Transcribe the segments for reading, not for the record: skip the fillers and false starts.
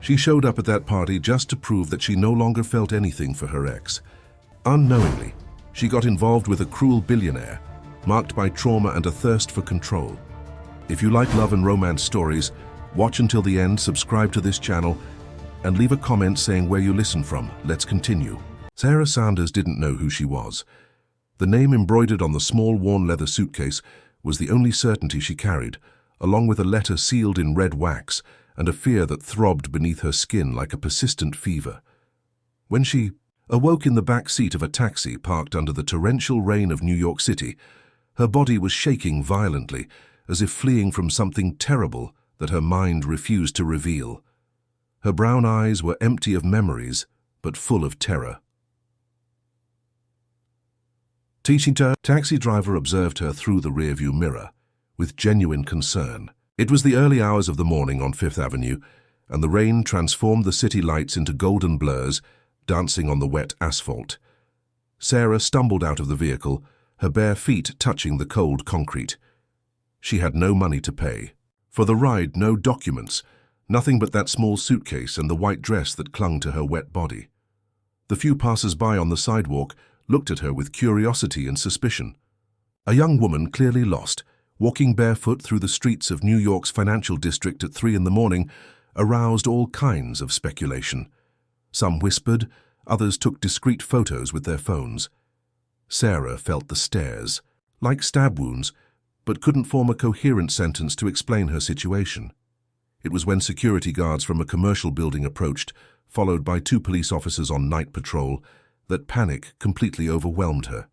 She showed up at that party just to prove that she no longer felt anything for her ex. Unknowingly, she got involved with a cruel billionaire, marked by trauma and a thirst for control. If you like love and romance stories, watch until the end, subscribe to this channel, and leave a comment saying where you listen from. Let's continue. Sarah Sanders didn't know who she was. The name embroidered on the small worn leather suitcase was the only certainty she carried, along with a letter sealed in red wax and a fear that throbbed beneath her skin like a persistent fever. When she awoke in the back seat of a taxi parked under the torrential rain of New York City, her body was shaking violently, as if fleeing from something terrible that her mind refused to reveal. Her brown eyes were empty of memories, but full of terror. Taxi driver observed her through the rearview mirror, with genuine concern. It was the early hours of the morning on Fifth Avenue, and the rain transformed the city lights into golden blurs, dancing on the wet asphalt. Sarah stumbled out of the vehicle, her bare feet touching the cold concrete. She had no money to pay. For the ride, no documents, nothing but that small suitcase and the white dress that clung to her wet body. The few passers-by on the sidewalk looked at her with curiosity and suspicion. A young woman, clearly lost, walking barefoot through the streets of New York's financial district at 3 in the morning, aroused all kinds of speculation. Some whispered, others took discreet photos with their phones. Sarah felt the stares, like stab wounds, but couldn't form a coherent sentence to explain her situation. It was when security guards from a commercial building approached, followed by 2 police officers on night patrol, that panic completely overwhelmed her.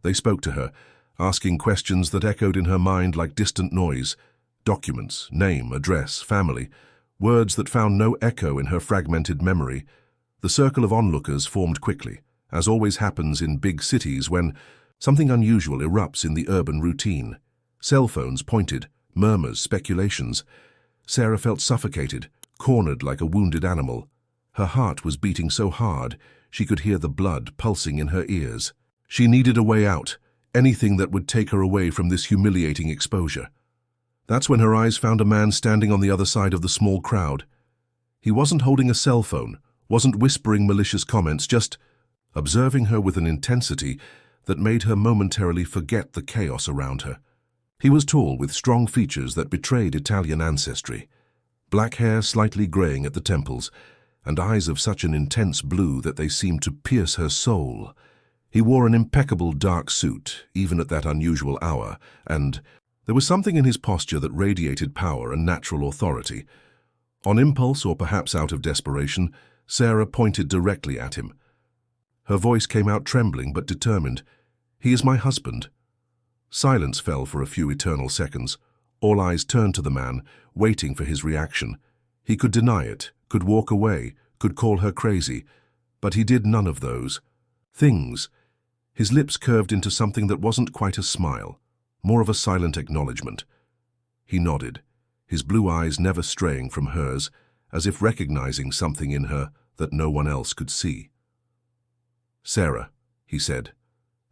They spoke to her, asking questions that echoed in her mind like distant noise: documents, name, address, family, words that found no echo in her fragmented memory. The circle of onlookers formed quickly, as always happens in big cities when something unusual erupts in the urban routine. Cell phones pointed, murmurs, speculations. Sarah felt suffocated, cornered like a wounded animal. Her heart was beating so hard she could hear the blood pulsing in her ears. She needed a way out, anything that would take her away from this humiliating exposure. That's when her eyes found a man standing on the other side of the small crowd. He wasn't holding a cell phone, wasn't whispering malicious comments, just observing her with an intensity that made her momentarily forget the chaos around her. He was tall, with strong features that betrayed Italian ancestry, black hair slightly graying at the temples, and eyes of such an intense blue that they seemed to pierce her soul. He wore an impeccable dark suit, even at that unusual hour, and there was something in his posture that radiated power and natural authority. On impulse, or perhaps out of desperation, Sarah pointed directly at him. Her voice came out trembling but determined. "He is my husband." Silence fell for a few eternal seconds. All eyes turned to the man, waiting for his reaction. He could deny it, could walk away, could call her crazy, but he did none of those things. His lips curved into something that wasn't quite a smile, more of a silent acknowledgement. He nodded, his blue eyes never straying from hers, as if recognizing something in her that no one else could see. "Sarah," he said,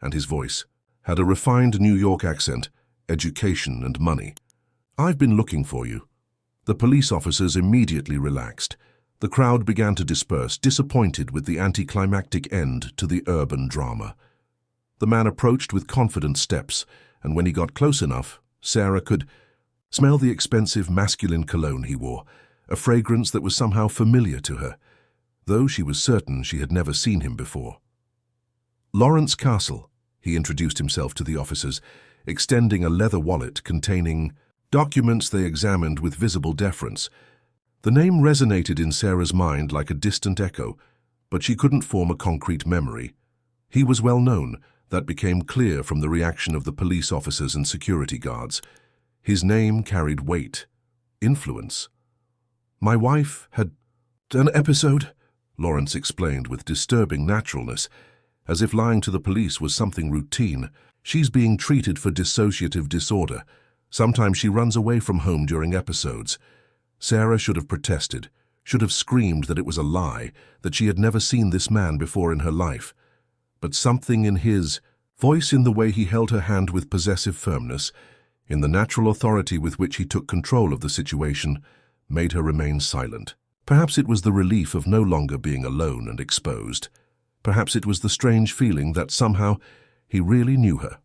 and his voice had a refined New York accent, education and money. "I've been looking for you." The police officers immediately relaxed. The crowd began to disperse, disappointed with the anticlimactic end to the urban drama. The man approached with confident steps, and when he got close enough, Sarah could smell the expensive masculine cologne he wore, a fragrance that was somehow familiar to her, though she was certain she had never seen him before. "Lawrence Castle," he introduced himself to the officers, extending a leather wallet containing documents they examined with visible deference. The name resonated in Sarah's mind like a distant echo, but she couldn't form a concrete memory. He was well known. That became clear from the reaction of the police officers and security guards. His name carried weight, influence. "My wife had an episode," Lawrence explained with disturbing naturalness, as if lying to the police was something routine. "She's being treated for dissociative disorder. Sometimes she runs away from home during episodes." Sarah should have protested, should have screamed that it was a lie, that she had never seen this man before in her life. But something in his voice, in the way he held her hand with possessive firmness, in the natural authority with which he took control of the situation, made her remain silent. Perhaps it was the relief of no longer being alone and exposed. Perhaps it was the strange feeling that somehow he really knew her.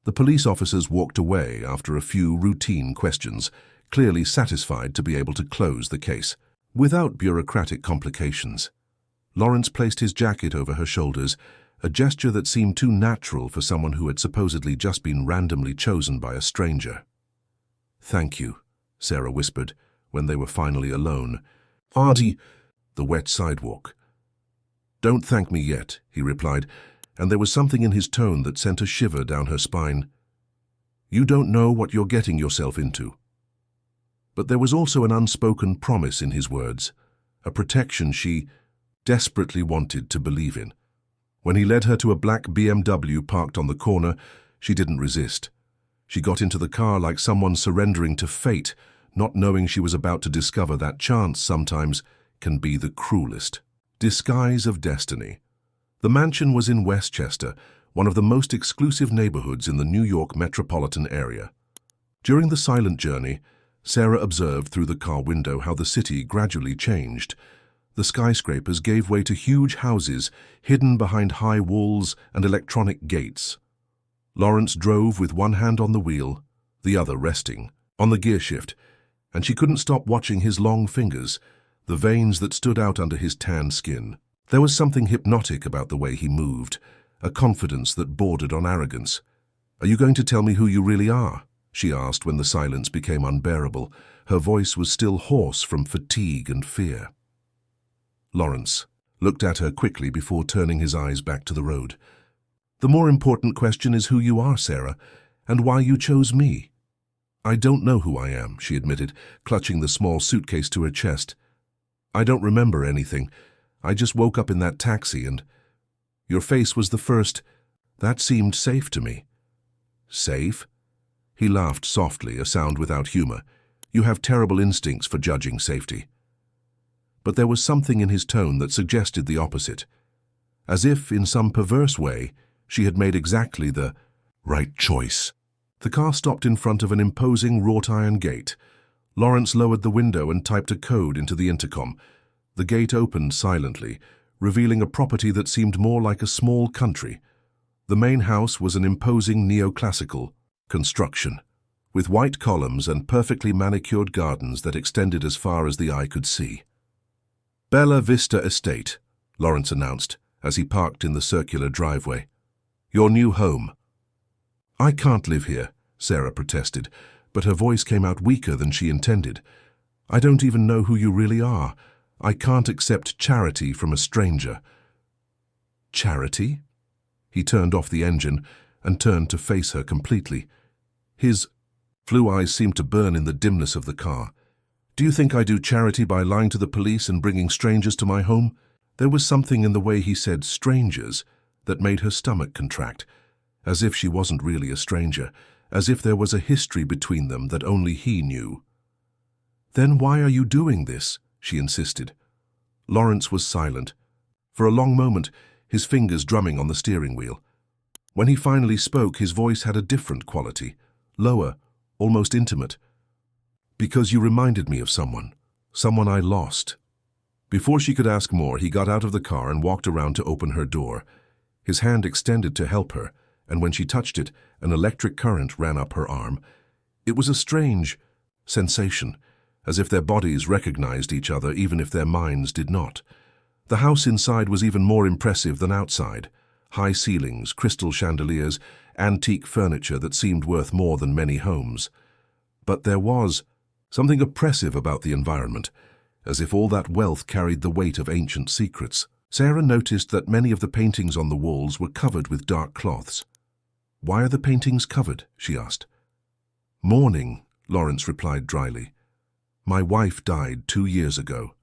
The police officers walked away after a few routine questions, clearly satisfied to be able to close the case, without bureaucratic complications. Lawrence placed his jacket over her shoulders, a gesture that seemed too natural for someone who had supposedly just been randomly chosen by a stranger. "Thank you," Sarah whispered when they were finally alone. "Auntie," the wet sidewalk. "Don't thank me yet," he replied, and there was something in his tone that sent a shiver down her spine. "You don't know what you're getting yourself into." But there was also an unspoken promise in his words, a protection she desperately wanted to believe in. When he led her to a black BMW parked on the corner, she didn't resist. She got into the car like someone surrendering to fate, not knowing she was about to discover that chance sometimes can be the cruelest disguise of destiny. The mansion was in Westchester, one of the most exclusive neighborhoods in the New York metropolitan area. During the silent journey, Sarah observed through the car window how the city gradually changed. The skyscrapers gave way to huge houses hidden behind high walls and electronic gates. Lawrence drove with one hand on the wheel, the other resting on the gear shift, and she couldn't stop watching his long fingers, the veins that stood out under his tan skin. There was something hypnotic about the way he moved, a confidence that bordered on arrogance. "Are you going to tell me who you really are?" she asked when the silence became unbearable. Her voice was still hoarse from fatigue and fear. Lawrence looked at her quickly before turning his eyes back to the road. "The more important question is who you are, Sarah, and why you chose me." "I don't know who I am," she admitted, clutching the small suitcase to her chest. "I don't remember anything. I just woke up in that taxi and your face was the first. That seemed safe to me." "Safe?" He laughed softly, a sound without humor. "You have terrible instincts for judging safety." But there was something in his tone that suggested the opposite. As if, in some perverse way, she had made exactly the right choice. The car stopped in front of an imposing wrought-iron gate. Lawrence lowered the window and typed a code into the intercom. The gate opened silently, revealing a property that seemed more like a small country. The main house was an imposing neoclassical construction, with white columns and perfectly manicured gardens that extended as far as the eye could see. "Bella Vista Estate," Lawrence announced as he parked in the circular driveway. "Your new home." "I can't live here," Sarah protested, but her voice came out weaker than she intended. "I don't even know who you really are. I can't accept charity from a stranger." "Charity?" He turned off the engine and turned to face her completely. His blue eyes seemed to burn in the dimness of the car. "Do you think I do charity by lying to the police and bringing strangers to my home?" There was something in the way he said strangers that made her stomach contract, as if she wasn't really a stranger, as if there was a history between them that only he knew. "Then why are you doing this?" she insisted. Lawrence was silent. For a long moment, his fingers drumming on the steering wheel. When he finally spoke, his voice had a different quality, lower, almost intimate. "Because you reminded me of someone I lost." Before she could ask more, he got out of the car and walked around to open her door. His hand extended to help her, and when she touched it, an electric current ran up her arm. It was a strange sensation, as if their bodies recognized each other even if their minds did not. The house inside was even more impressive than outside. High ceilings, crystal chandeliers, antique furniture that seemed worth more than many homes. But there was something oppressive about the environment, as if all that wealth carried the weight of ancient secrets. Sarah noticed that many of the paintings on the walls were covered with dark cloths. "Why are the paintings covered?" she asked. "Mourning," Lawrence replied dryly. "My wife died 2 years ago."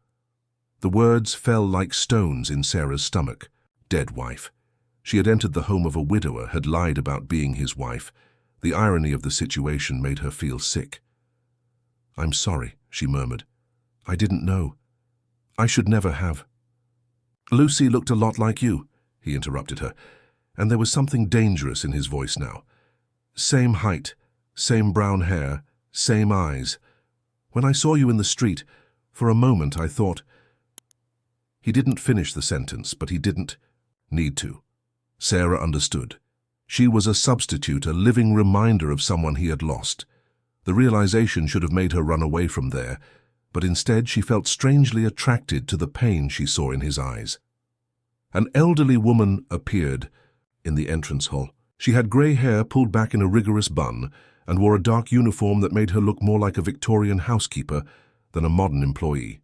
The words fell like stones in Sarah's stomach. Dead wife. She had entered the home of a widower, had lied about being his wife. The irony of the situation made her feel sick. "I'm sorry," she murmured. "I didn't know. I should never have." "Lucy looked a lot like you," he interrupted her, and there was something dangerous in his voice now. "Same height, same brown hair, same eyes. When I saw you in the street, For a moment I thought—" He didn't finish the sentence, but he didn't need to. Sarah understood. She was a substitute, a living reminder of someone he had lost. The realization should have made her run away from there, but instead she felt strangely attracted to the pain she saw in his eyes. An elderly woman appeared in the entrance hall. She had grey hair pulled back in a rigorous bun and wore a dark uniform that made her look more like a Victorian housekeeper than a modern employee.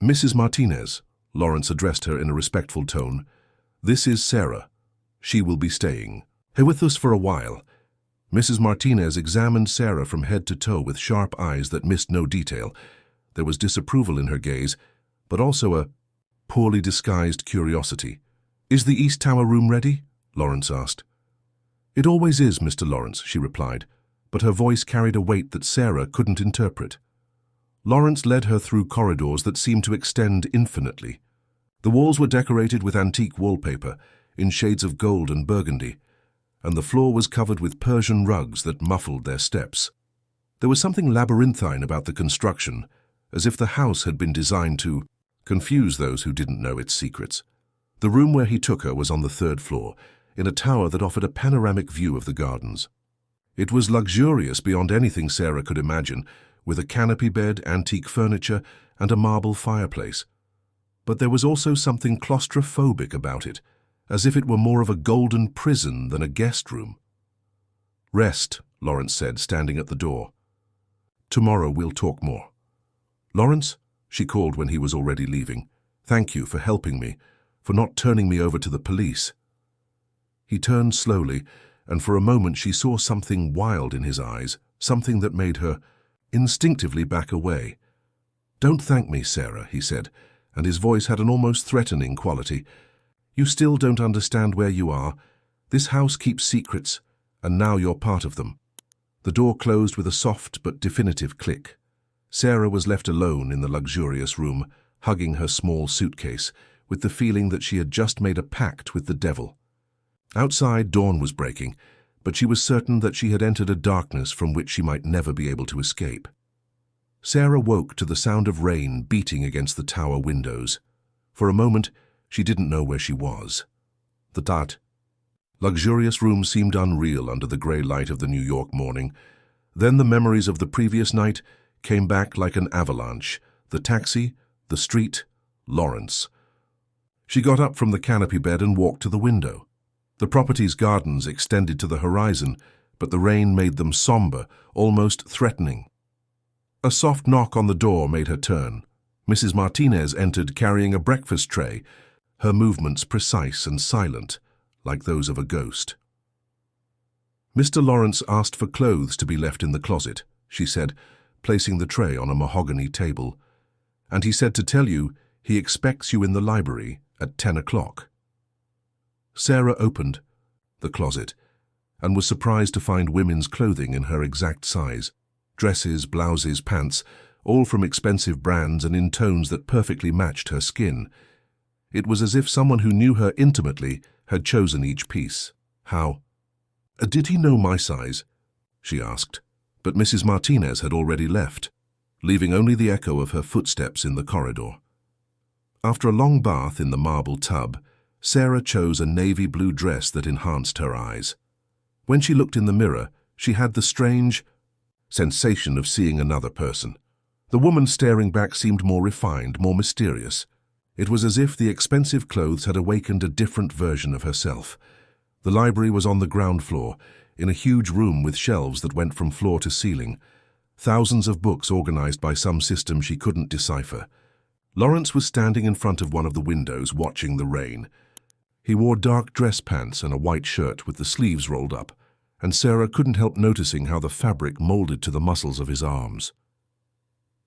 "Mrs. Martinez," Lawrence addressed her in a respectful tone, "this is Sarah. She will be staying here with us for a while." Mrs. Martinez examined Sarah from head to toe with sharp eyes that missed no detail. There was disapproval in her gaze, but also a poorly disguised curiosity. "Is the East Tower room ready?" Lawrence asked. "It always is, Mr. Lawrence," she replied, but her voice carried a weight that Sarah couldn't interpret. Lawrence led her through corridors that seemed to extend infinitely. The walls were decorated with antique wallpaper in shades of gold and burgundy, and the floor was covered with Persian rugs that muffled their steps. There was something labyrinthine about the construction, as if the house had been designed to confuse those who didn't know its secrets. The room where he took her was on the 3rd floor, in a tower that offered a panoramic view of the gardens. It was luxurious beyond anything Sarah could imagine, with a canopy bed, antique furniture, and a marble fireplace. But there was also something claustrophobic about it, as if it were more of a golden prison than a guest room. "Rest," Lawrence said, standing at the door. "Tomorrow we'll talk more." "Lawrence," she called when he was already leaving, "thank you for helping me, for not turning me over to the police." He turned slowly, and for a moment she saw something wild in his eyes, something that made her instinctively back away. "Don't thank me, Sarah," he said, and his voice had an almost threatening quality. "You still don't understand where you are. This house keeps secrets, and now you're part of them." The door closed with a soft but definitive click. Sarah was left alone in the luxurious room, hugging her small suitcase, with the feeling that she had just made a pact with the devil. Outside, dawn was breaking, but she was certain that she had entered a darkness from which she might never be able to escape. Sarah woke to the sound of rain beating against the tower windows. For a moment, she didn't know where she was. The luxurious room seemed unreal under the grey light of the New York morning. Then the memories of the previous night came back like an avalanche. The taxi, the street, Lawrence. She got up from the canopy bed and walked to the window. The property's gardens extended to the horizon, but the rain made them somber, almost threatening. A soft knock on the door made her turn. Mrs. Martinez entered carrying a breakfast tray, her movements precise and silent, like those of a ghost. "Mr. Lawrence asked for clothes to be left in the closet," she said, placing the tray on a mahogany table. "And he said to tell you he expects you in the library at 10 o'clock. Sarah opened the closet and was surprised to find women's clothing in her exact size. Dresses, blouses, pants, all from expensive brands and in tones that perfectly matched her skin. It was as if someone who knew her intimately had chosen each piece. "How? Did he know my size?" she asked. But Mrs. Martinez had already left, leaving only the echo of her footsteps in the corridor. After a long bath in the marble tub, Sarah chose a navy blue dress that enhanced her eyes. When she looked in the mirror, she had the strange sensation of seeing another person. The woman staring back seemed more refined, more mysterious. It was as if the expensive clothes had awakened a different version of herself. The library was on the ground floor, in a huge room with shelves that went from floor to ceiling. Thousands of books organized by some system she couldn't decipher. Lawrence was standing in front of one of the windows, watching the rain. He wore dark dress pants and a white shirt with the sleeves rolled up, and Sarah couldn't help noticing how the fabric molded to the muscles of his arms.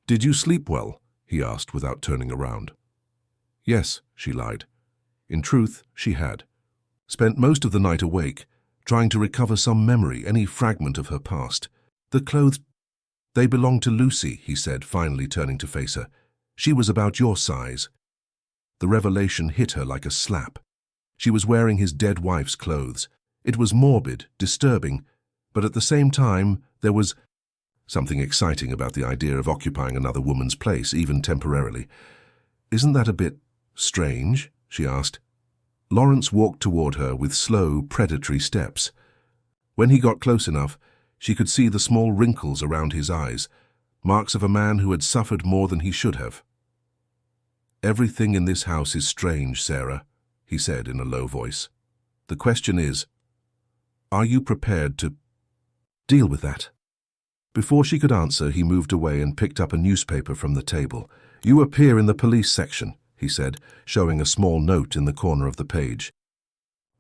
"Did you sleep well?" he asked without turning around. "Yes," she lied. In truth, she had. Spent most of the night awake, trying to recover some memory, any fragment of her past. "The clothes, they belonged to Lucy," he said, finally turning to face her. "She was about your size." The revelation hit her like a slap. She was wearing his dead wife's clothes. It was morbid, disturbing, but at the same time there was something exciting about the idea of occupying another woman's place, even temporarily. "Isn't that a bit strange?" she asked. Lawrence walked toward her with slow, predatory steps. When he got close enough, she could see the small wrinkles around his eyes, marks of a man who had suffered more than he should have. "Everything in this house is strange, Sarah," he said in a low voice. "The question is, are you prepared to deal with that?" Before she could answer, he moved away and picked up a newspaper from the table. "You appear in the police section," he said, showing a small note in the corner of the page.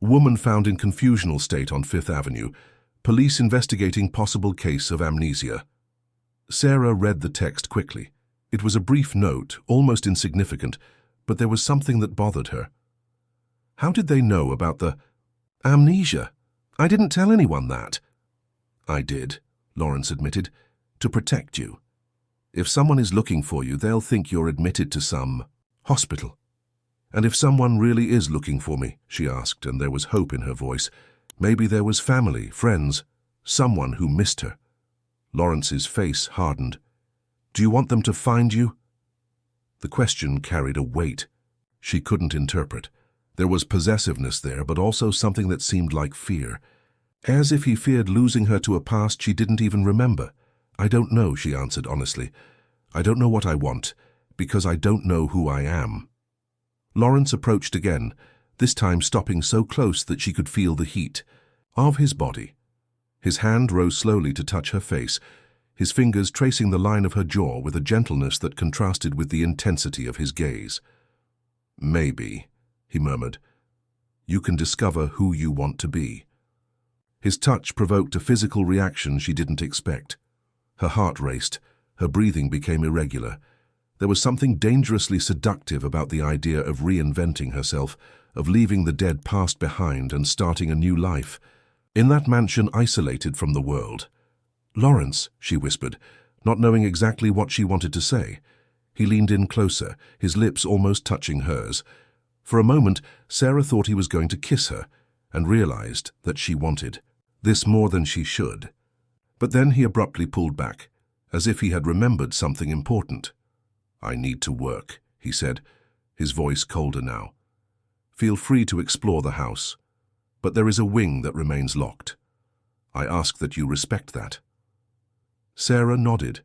"Woman found in confusional state on Fifth Avenue. Police investigating possible case of amnesia." Sarah read the text quickly. It was a brief note, almost insignificant, but there was something that bothered her. How did they know about the amnesia? "I didn't tell anyone that." "I did," Lawrence admitted, "to protect you. If someone is looking for you, they'll think you're admitted to some hospital." "And if someone really is looking for me?" she asked, and there was hope in her voice. Maybe there was family, friends, someone who missed her. Lawrence's face hardened. "Do you want them to find you?" The question carried a weight she couldn't interpret. There was possessiveness there, but also something that seemed like fear. As if he feared losing her to a past she didn't even remember. "I don't know," she answered honestly. "I don't know what I want, because I don't know who I am." Lawrence approached again, this time stopping so close that she could feel the heat of his body. His hand rose slowly to touch her face, his fingers tracing the line of her jaw with a gentleness that contrasted with the intensity of his gaze. "Maybe," he murmured, "you can discover who you want to be." His touch provoked a physical reaction she didn't expect. Her heart raced, her breathing became irregular. There was something dangerously seductive about the idea of reinventing herself, of leaving the dead past behind and starting a new life. In that mansion isolated from the world. "Lawrence," she whispered, not knowing exactly what she wanted to say. He leaned in closer, his lips almost touching hers. For a moment, Sarah thought he was going to kiss her, and realized that she wanted this more than she should. But then he abruptly pulled back, as if he had remembered something important. "I need to work," he said, his voice colder now. "Feel free to explore the house, but there is a wing that remains locked. I ask that you respect that." Sarah nodded,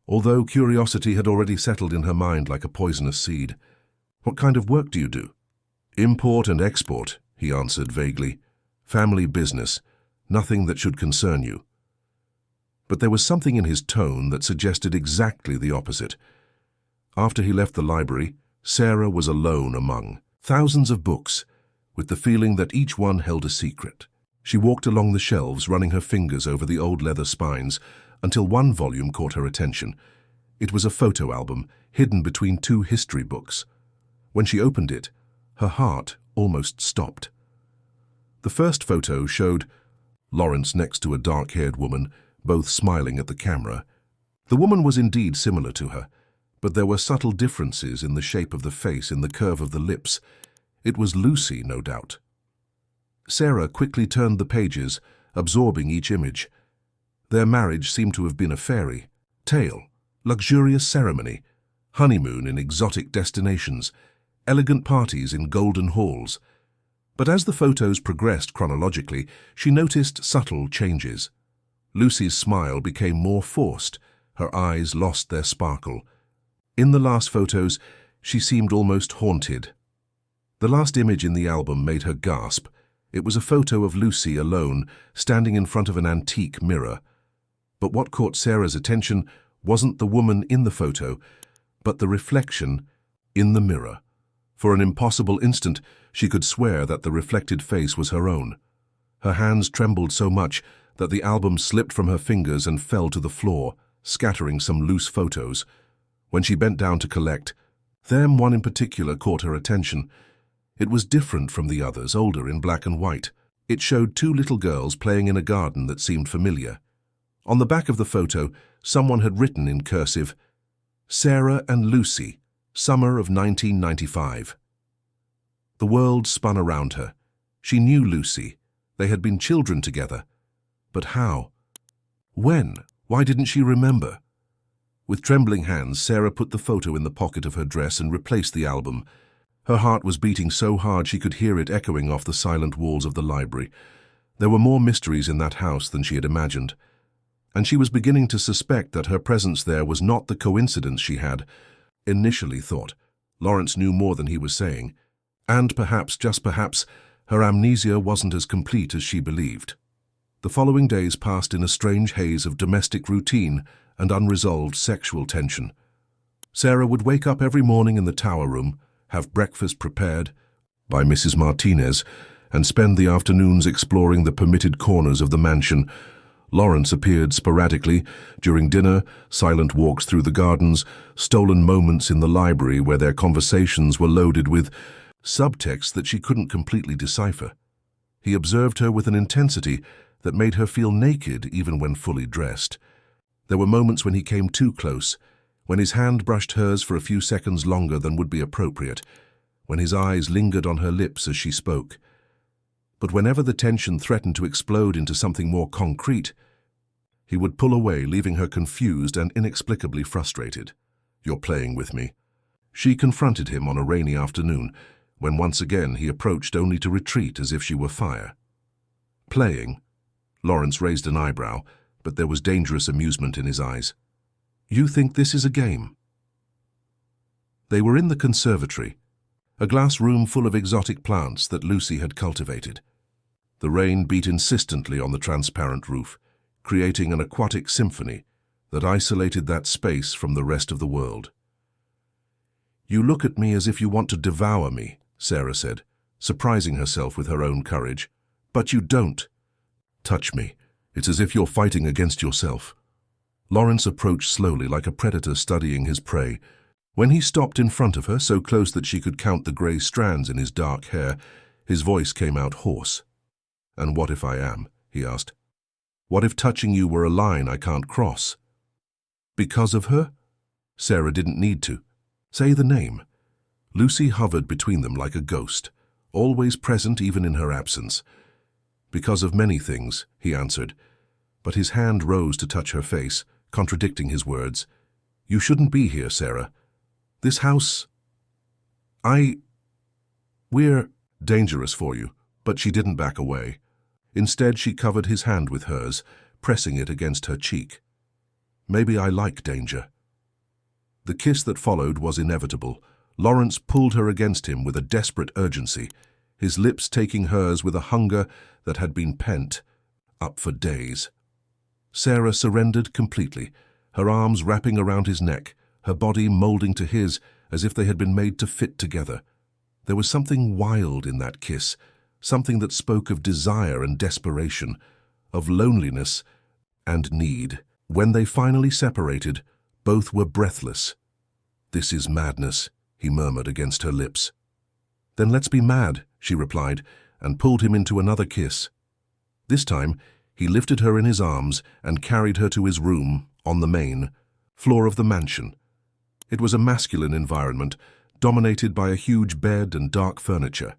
although curiosity had already settled in her mind like a poisonous seed. "What kind of work do you do?" "Import and export," he answered vaguely. "Family business, nothing that should concern you." But there was something in his tone that suggested exactly the opposite. After he left the library, Sarah was alone among thousands of books, with the feeling that each one held a secret. She walked along the shelves, running her fingers over the old leather spines, until one volume caught her attention. It was a photo album, hidden between two history books. When she opened it, her heart almost stopped. The first photo showed Lawrence next to a dark-haired woman, both smiling at the camera. The woman was indeed similar to her, but there were subtle differences in the shape of the face, in the curve of the lips. It was Lucy, no doubt. Sarah quickly turned the pages, absorbing each image. Their marriage seemed to have been a fairy tale, luxurious ceremony, honeymoon in exotic destinations, elegant parties in golden halls. But as the photos progressed chronologically, she noticed subtle changes. Lucy's smile became more forced, her eyes lost their sparkle. In the last photos, she seemed almost haunted. The last image in the album made her gasp. It was a photo of Lucy alone, standing in front of an antique mirror. But what caught Sarah's attention wasn't the woman in the photo, but the reflection in the mirror. For an impossible instant, she could swear that the reflected face was her own. Her hands trembled so much that the album slipped from her fingers and fell to the floor, scattering some loose photos. When she bent down to collect them, one in particular caught her attention. It was different from the others, older in black and white. It showed two little girls playing in a garden that seemed familiar. On the back of the photo, someone had written in cursive, "Sarah and Lucy, summer of 1995. The world spun around her. She knew Lucy. They had been children together. But how? When? Why didn't she remember? With trembling hands, Sarah put the photo in the pocket of her dress and replaced the album. Her heart was beating so hard she could hear it echoing off the silent walls of the library. There were more mysteries in that house than she had imagined, and she was beginning to suspect that her presence there was not the coincidence she had initially thought. Lawrence knew more than he was saying, and perhaps, just perhaps, her amnesia wasn't as complete as she believed. The following days passed in a strange haze of domestic routine and unresolved sexual tension. Sarah would wake up every morning in the tower room, have breakfast prepared by Mrs. Martinez, and spend the afternoons exploring the permitted corners of the mansion. Lawrence appeared sporadically during dinner, silent walks through the gardens, stolen moments in the library where their conversations were loaded with subtext that she couldn't completely decipher. He observed her with an intensity that made her feel naked even when fully dressed. There were moments when he came too close, when his hand brushed hers for a few seconds longer than would be appropriate, when his eyes lingered on her lips as she spoke. But whenever the tension threatened to explode into something more concrete, he would pull away, leaving her confused and inexplicably frustrated. "You're playing with me." She confronted him on a rainy afternoon, when once again he approached only to retreat as if she were fire. "Playing?" Lawrence raised an eyebrow, but there was dangerous amusement in his eyes. "You think this is a game?" They were in the conservatory, a glass room full of exotic plants that Lucy had cultivated. The rain beat insistently on the transparent roof, creating an aquatic symphony that isolated that space from the rest of the world. "You look at me as if you want to devour me," Sarah said, surprising herself with her own courage. "But you don't. Touch me. It's as if you're fighting against yourself." Lawrence approached slowly, like a predator studying his prey. When he stopped in front of her, so close that she could count the grey strands in his dark hair, his voice came out hoarse. "And what if I am?" he asked. "What if touching you were a line I can't cross?" "Because of her?" Sarah didn't need to. "Say the name." Lucy hovered between them like a ghost, always present even in her absence. "Because of many things," he answered, but his hand rose to touch her face, contradicting his words. "You shouldn't be here, Sarah. This house... We're dangerous for you." But she didn't back away. Instead, she covered his hand with hers, pressing it against her cheek. "Maybe I like danger." The kiss that followed was inevitable. Lawrence pulled her against him with a desperate urgency, his lips taking hers with a hunger that had been pent up for days. Sarah surrendered completely, her arms wrapping around his neck, her body molding to his as if they had been made to fit together. There was something wild in that kiss, something that spoke of desire and desperation, of loneliness and need. When they finally separated, both were breathless. "This is madness," he murmured against her lips. "Then let's be mad," she replied, and pulled him into another kiss. This time, he lifted her in his arms and carried her to his room on the main floor of the mansion. It was a masculine environment, dominated by a huge bed and dark furniture.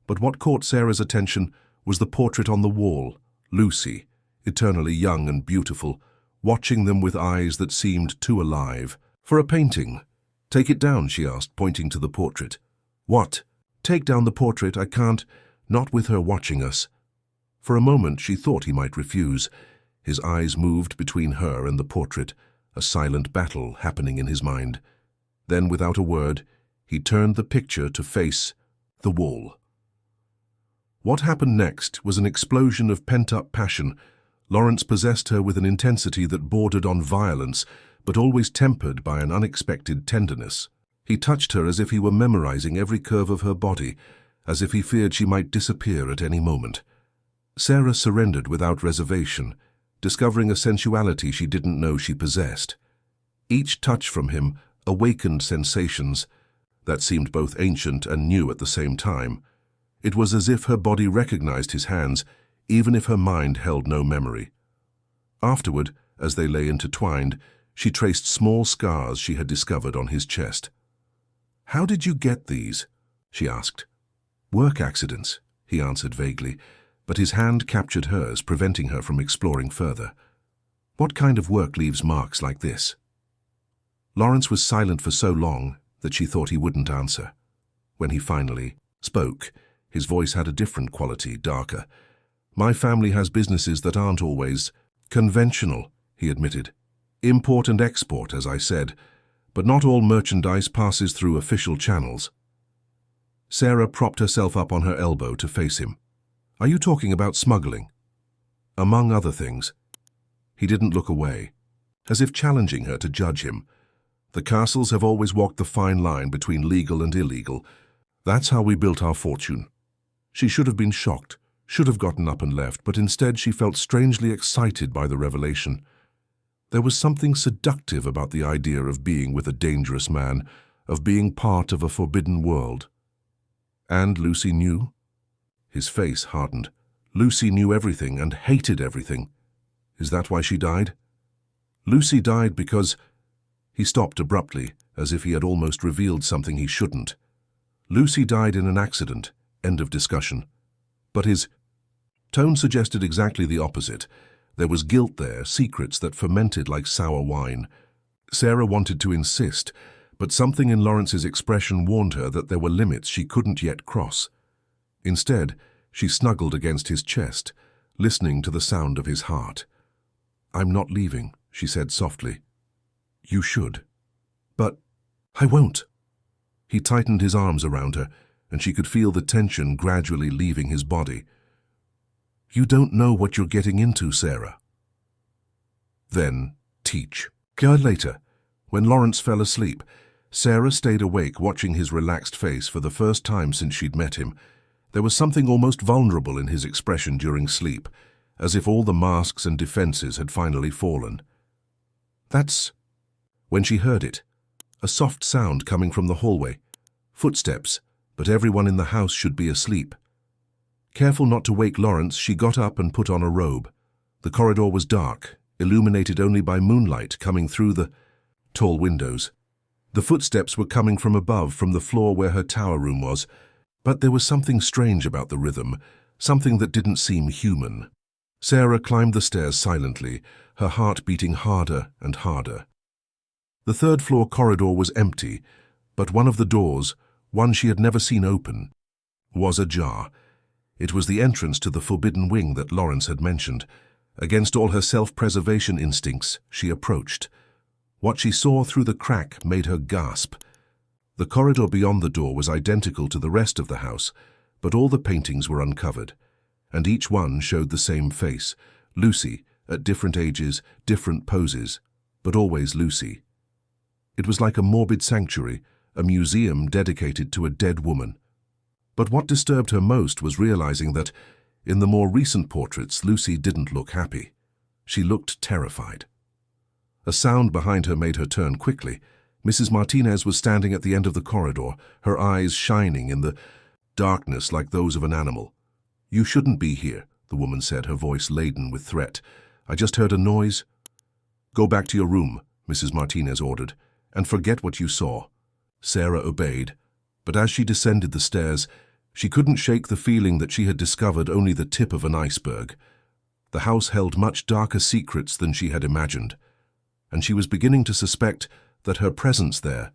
But what caught Sarah's attention was the portrait on the wall, Lucy, eternally young and beautiful, watching them with eyes that seemed too alive. "For a painting." "Take it down," she asked, pointing to the portrait. "What?" "Take down the portrait. I can't. Not with her watching us." For a moment she thought he might refuse. His eyes moved between her and the portrait, a silent battle happening in his mind. Then, without a word, he turned the picture to face the wall. What happened next was an explosion of pent-up passion. Lawrence possessed her with an intensity that bordered on violence, but always tempered by an unexpected tenderness. He touched her as if he were memorizing every curve of her body, as if he feared she might disappear at any moment. Sarah surrendered without reservation, discovering a sensuality she didn't know she possessed. Each touch from him awakened sensations that seemed both ancient and new at the same time. It was as if her body recognized his hands, even if her mind held no memory. Afterward, as they lay intertwined, she traced small scars she had discovered on his chest. "How did you get these?" she asked. "Work accidents," he answered vaguely, but his hand captured hers, preventing her from exploring further. What kind of work leaves marks like this? Lawrence was silent for so long that she thought he wouldn't answer. When he finally spoke, his voice had a different quality, darker. My family has businesses that aren't always conventional, he admitted. Import and export, as I said, but not all merchandise passes through official channels. Sarah propped herself up on her elbow to face him. Are you talking about smuggling? Among other things. He didn't look away, as if challenging her to judge him. The Castles have always walked the fine line between legal and illegal. That's how we built our fortune. She should have been shocked, should have gotten up and left, but instead she felt strangely excited by the revelation. There was something seductive about the idea of being with a dangerous man, of being part of a forbidden world. And Lucy knew? His face hardened. Lucy knew everything and hated everything. Is that why she died? Lucy died because... He stopped abruptly, as if he had almost revealed something he shouldn't. Lucy died in an accident. End of discussion. But his tone suggested exactly the opposite. There was guilt there, secrets that fermented like sour wine. Sarah wanted to insist, but something in Lawrence's expression warned her that there were limits she couldn't yet cross. Instead, she snuggled against his chest, listening to the sound of his heart. I'm not leaving, she said softly. You should. But I won't. He tightened his arms around her, and she could feel the tension gradually leaving his body. You don't know what you're getting into, Sarah. Then, teach. A hour later, when Lawrence fell asleep, Sarah stayed awake watching his relaxed face for the first time since she'd met him. There was something almost vulnerable in his expression during sleep, as if all the masks and defenses had finally fallen. That's when she heard it, a soft sound coming from the hallway. Footsteps, but everyone in the house should be asleep. Careful not to wake Lawrence, she got up and put on a robe. The corridor was dark, illuminated only by moonlight coming through the tall windows. The footsteps were coming from above, from the floor where her tower room was, but there was something strange about the rhythm, something that didn't seem human. Sarah climbed the stairs silently, her heart beating harder and harder. The third-floor corridor was empty, but one of the doors, one she had never seen open, was ajar. It was the entrance to the forbidden wing that Lawrence had mentioned. Against all her self-preservation instincts, she approached. What she saw through the crack made her gasp. The corridor beyond the door was identical to the rest of the house, but all the paintings were uncovered, and each one showed the same face, Lucy, at different ages, different poses, but always Lucy. It was like a morbid sanctuary, a museum dedicated to a dead woman. But what disturbed her most was realizing that, in the more recent portraits, Lucy didn't look happy. She looked terrified. A sound behind her made her turn quickly. Mrs. Martinez was standing at the end of the corridor, her eyes shining in the darkness like those of an animal. You shouldn't be here, the woman said, her voice laden with threat. I just heard a noise. Go back to your room, Mrs. Martinez ordered, and forget what you saw. Sarah obeyed, but as she descended the stairs, she couldn't shake the feeling that she had discovered only the tip of an iceberg. The house held much darker secrets than she had imagined, and she was beginning to suspect that her presence there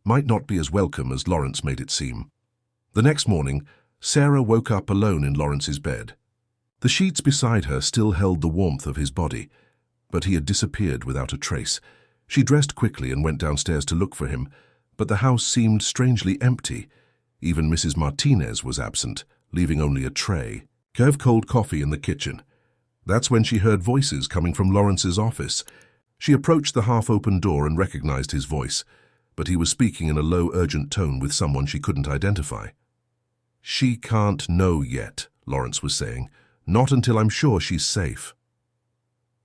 might not be as welcome as Lawrence made it seem. The next morning, Sarah woke up alone in Lawrence's bed. The sheets beside her still held the warmth of his body, but he had disappeared without a trace. She dressed quickly and went downstairs to look for him, but the house seemed strangely empty. Even Mrs. Martinez was absent, leaving only a tray of cold coffee in the kitchen. That's when she heard voices coming from Lawrence's office. She approached the half-open door and recognized his voice, but he was speaking in a low, urgent tone with someone she couldn't identify. She can't know yet, Lawrence was saying. Not until I'm sure she's safe.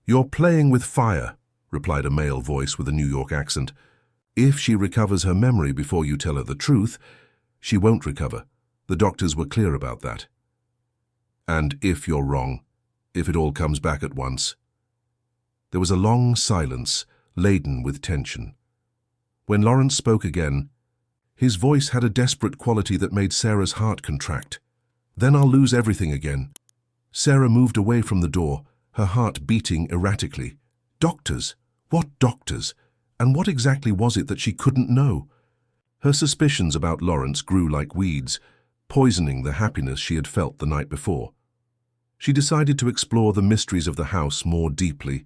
You're playing with fire, replied a male voice with a New York accent. If she recovers her memory before you tell her the truth, she won't recover. The doctors were clear about that. And if you're wrong, if it all comes back at once. There was a long silence, laden with tension. When Lawrence spoke again, his voice had a desperate quality that made Sarah's heart contract. Then I'll lose everything again. Sarah moved away from the door, her heart beating erratically. Doctors? What doctors? And what exactly was it that she couldn't know? Her suspicions about Lawrence grew like weeds, poisoning the happiness she had felt the night before. She decided to explore the mysteries of the house more deeply.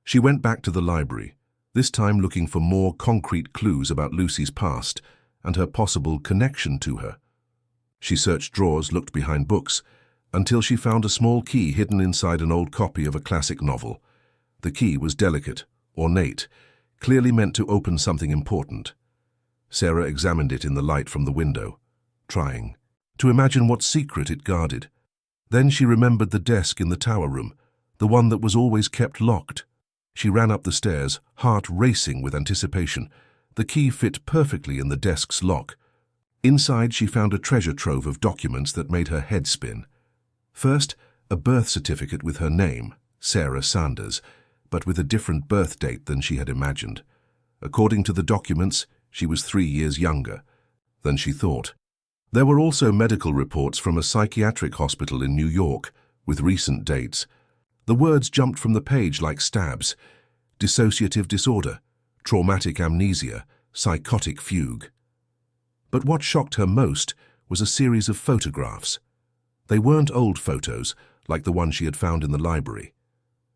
She went back to the library, this time looking for more concrete clues about Lucy's past and her possible connection to her. She searched drawers, looked behind books, until she found a small key hidden inside an old copy of a classic novel. The key was delicate, ornate, clearly meant to open something important. Sarah examined it in the light from the window, trying to imagine what secret it guarded. Then she remembered the desk in the tower room, the one that was always kept locked. She ran up the stairs, heart racing with anticipation. The key fit perfectly in the desk's lock. Inside, she found a treasure trove of documents that made her head spin. First, a birth certificate with her name, Sarah Sanders, but with a different birth date than she had imagined. According to the documents, she was 3 years younger than she thought. There were also medical reports from a psychiatric hospital in New York, with recent dates. The words jumped from the page like stabs: dissociative disorder, traumatic amnesia, psychotic fugue. But what shocked her most was a series of photographs. They weren't old photos, like the one she had found in the library.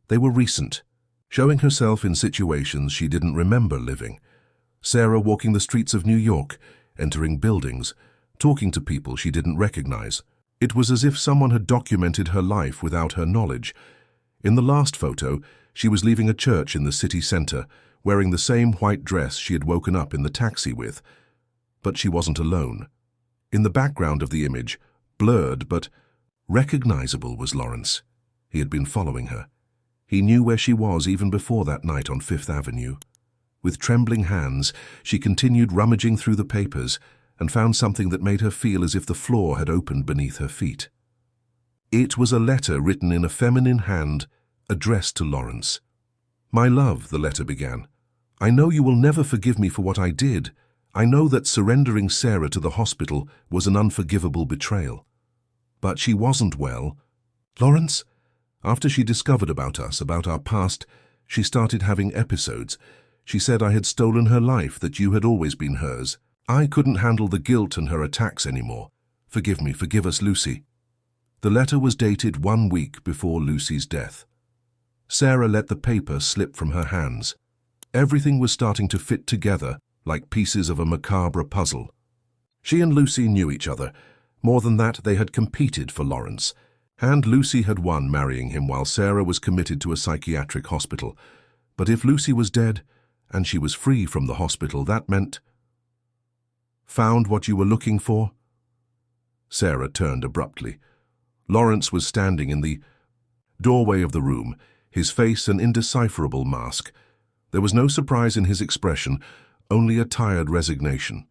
They were recent, showing herself in situations she didn't remember living. Sarah walking the streets of New York, entering buildings, talking to people she didn't recognize. It was as if someone had documented her life without her knowledge. In the last photo, she was leaving a church in the city center, wearing the same white dress she had woken up in the taxi with. But she wasn't alone. In the background of the image, blurred but recognizable, was Lawrence. He had been following her. He knew where she was even before that night on Fifth Avenue. With trembling hands, she continued rummaging through the papers and found something that made her feel as if the floor had opened beneath her feet. It was a letter written in a feminine hand, addressed to Lawrence. "My love," the letter began, "I know you will never forgive me for what I did. I know that surrendering Sarah to the hospital was an unforgivable betrayal. But she wasn't well. Lawrence, after she discovered about us, about our past, she started having episodes. She said I had stolen her life, that you had always been hers. I couldn't handle the guilt and her attacks anymore. Forgive me, forgive us, Lucy." The letter was dated 1 week before Lucy's death. Sarah let the paper slip from her hands. Everything was starting to fit together like pieces of a macabre puzzle. She and Lucy knew each other. More than that, they had competed for Lawrence. And Lucy had won, marrying him while Sarah was committed to a psychiatric hospital. But if Lucy was dead, and she was free from the hospital, that meant... "Found what you were looking for?" Sarah turned abruptly. Lawrence was standing in the doorway of the room, his face an indecipherable mask. There was no surprise in his expression, only a tired resignation.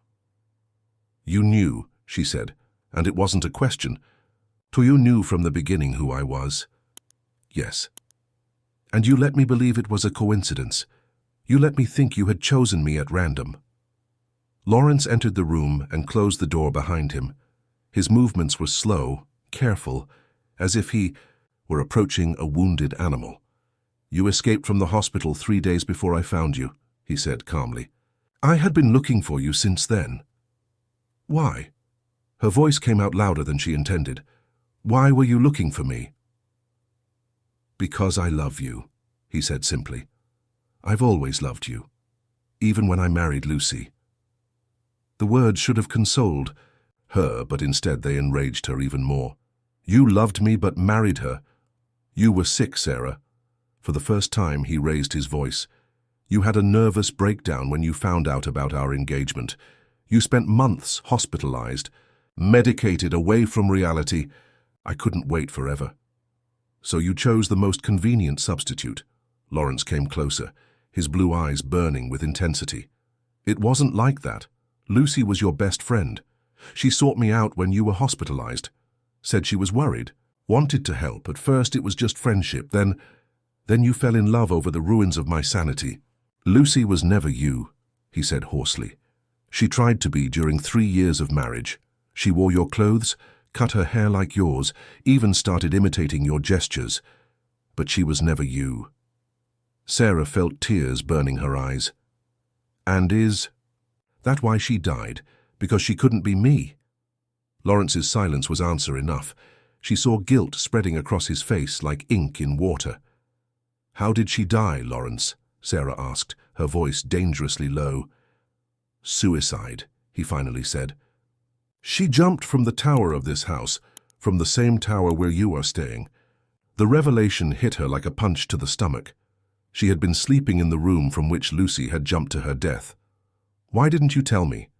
"You knew," she said, "and it wasn't a question. You knew from the beginning who I was." "Yes." "And you let me believe it was a coincidence. You let me think you had chosen me at random." Lawrence entered the room and closed the door behind him. His movements were slow, careful, as if he were approaching a wounded animal. "You escaped from the hospital 3 days before I found you," he said calmly. "I had been looking for you since then." "Why?" Her voice came out louder than she intended. "Why were you looking for me?" "Because I love you," he said simply. "I've always loved you, even when I married Lucy." The words should have consoled her, but instead they enraged her even more. "You loved me but married her. You were sick, Sarah." For the first time, he raised his voice. "You had a nervous breakdown when you found out about our engagement. You spent months hospitalized, medicated, away from reality. I couldn't wait forever. So you chose the most convenient substitute." Lawrence came closer, his blue eyes burning with intensity. "It wasn't like that. Lucy was your best friend. She sought me out when you were hospitalized. Said she was worried, wanted to help. At first it was just friendship. Then you fell in love over the ruins of my sanity." "Lucy was never you," he said hoarsely. "She tried to be during 3 years of marriage. She wore your clothes, cut her hair like yours, even started imitating your gestures. But she was never you." Sarah felt tears burning her eyes. And is that why she died? Because she couldn't be me? Lawrence's silence was answer enough. She saw guilt spreading across his face like ink in water. How did she die, Lawrence? Sarah asked, her voice dangerously low. Suicide, he finally said. She jumped from the tower of this house, from the same tower where you are staying. The revelation hit her like a punch to the stomach. She had been sleeping in the room from which Lucy had jumped to her death. Why didn't you tell me?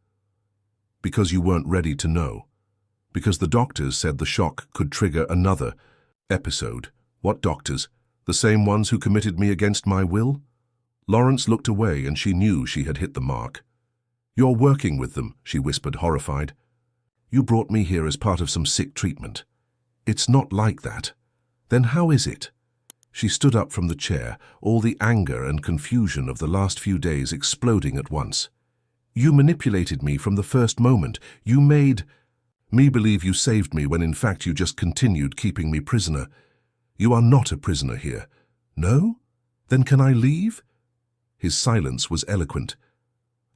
Because you weren't ready to know. Because the doctors said the shock could trigger another episode. What doctors? The same ones who committed me against my will? Lawrence looked away and she knew she had hit the mark. You're working with them, she whispered, horrified. You brought me here as part of some sick treatment. It's not like that. Then how is it? She stood up from the chair, all the anger and confusion of the last few days exploding at once. You manipulated me from the first moment. You made me believe you saved me when in fact you just continued keeping me prisoner. You are not a prisoner here. No? Then can I leave? His silence was eloquent.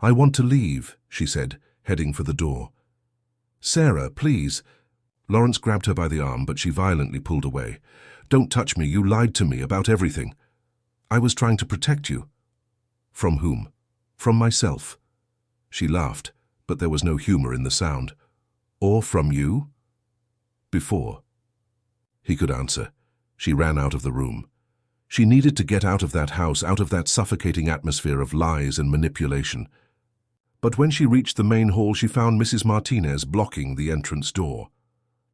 I want to leave, she said, heading for the door. Sarah, please. Lawrence grabbed her by the arm, but she violently pulled away. Don't touch me. You lied to me about everything. I was trying to protect you. From whom? From myself. She laughed, but there was no humor in the sound. Or from you? Before. He could answer. She ran out of the room. She needed to get out of that house, out of that suffocating atmosphere of lies and manipulation. But when she reached the main hall, she found Mrs. Martinez blocking the entrance door.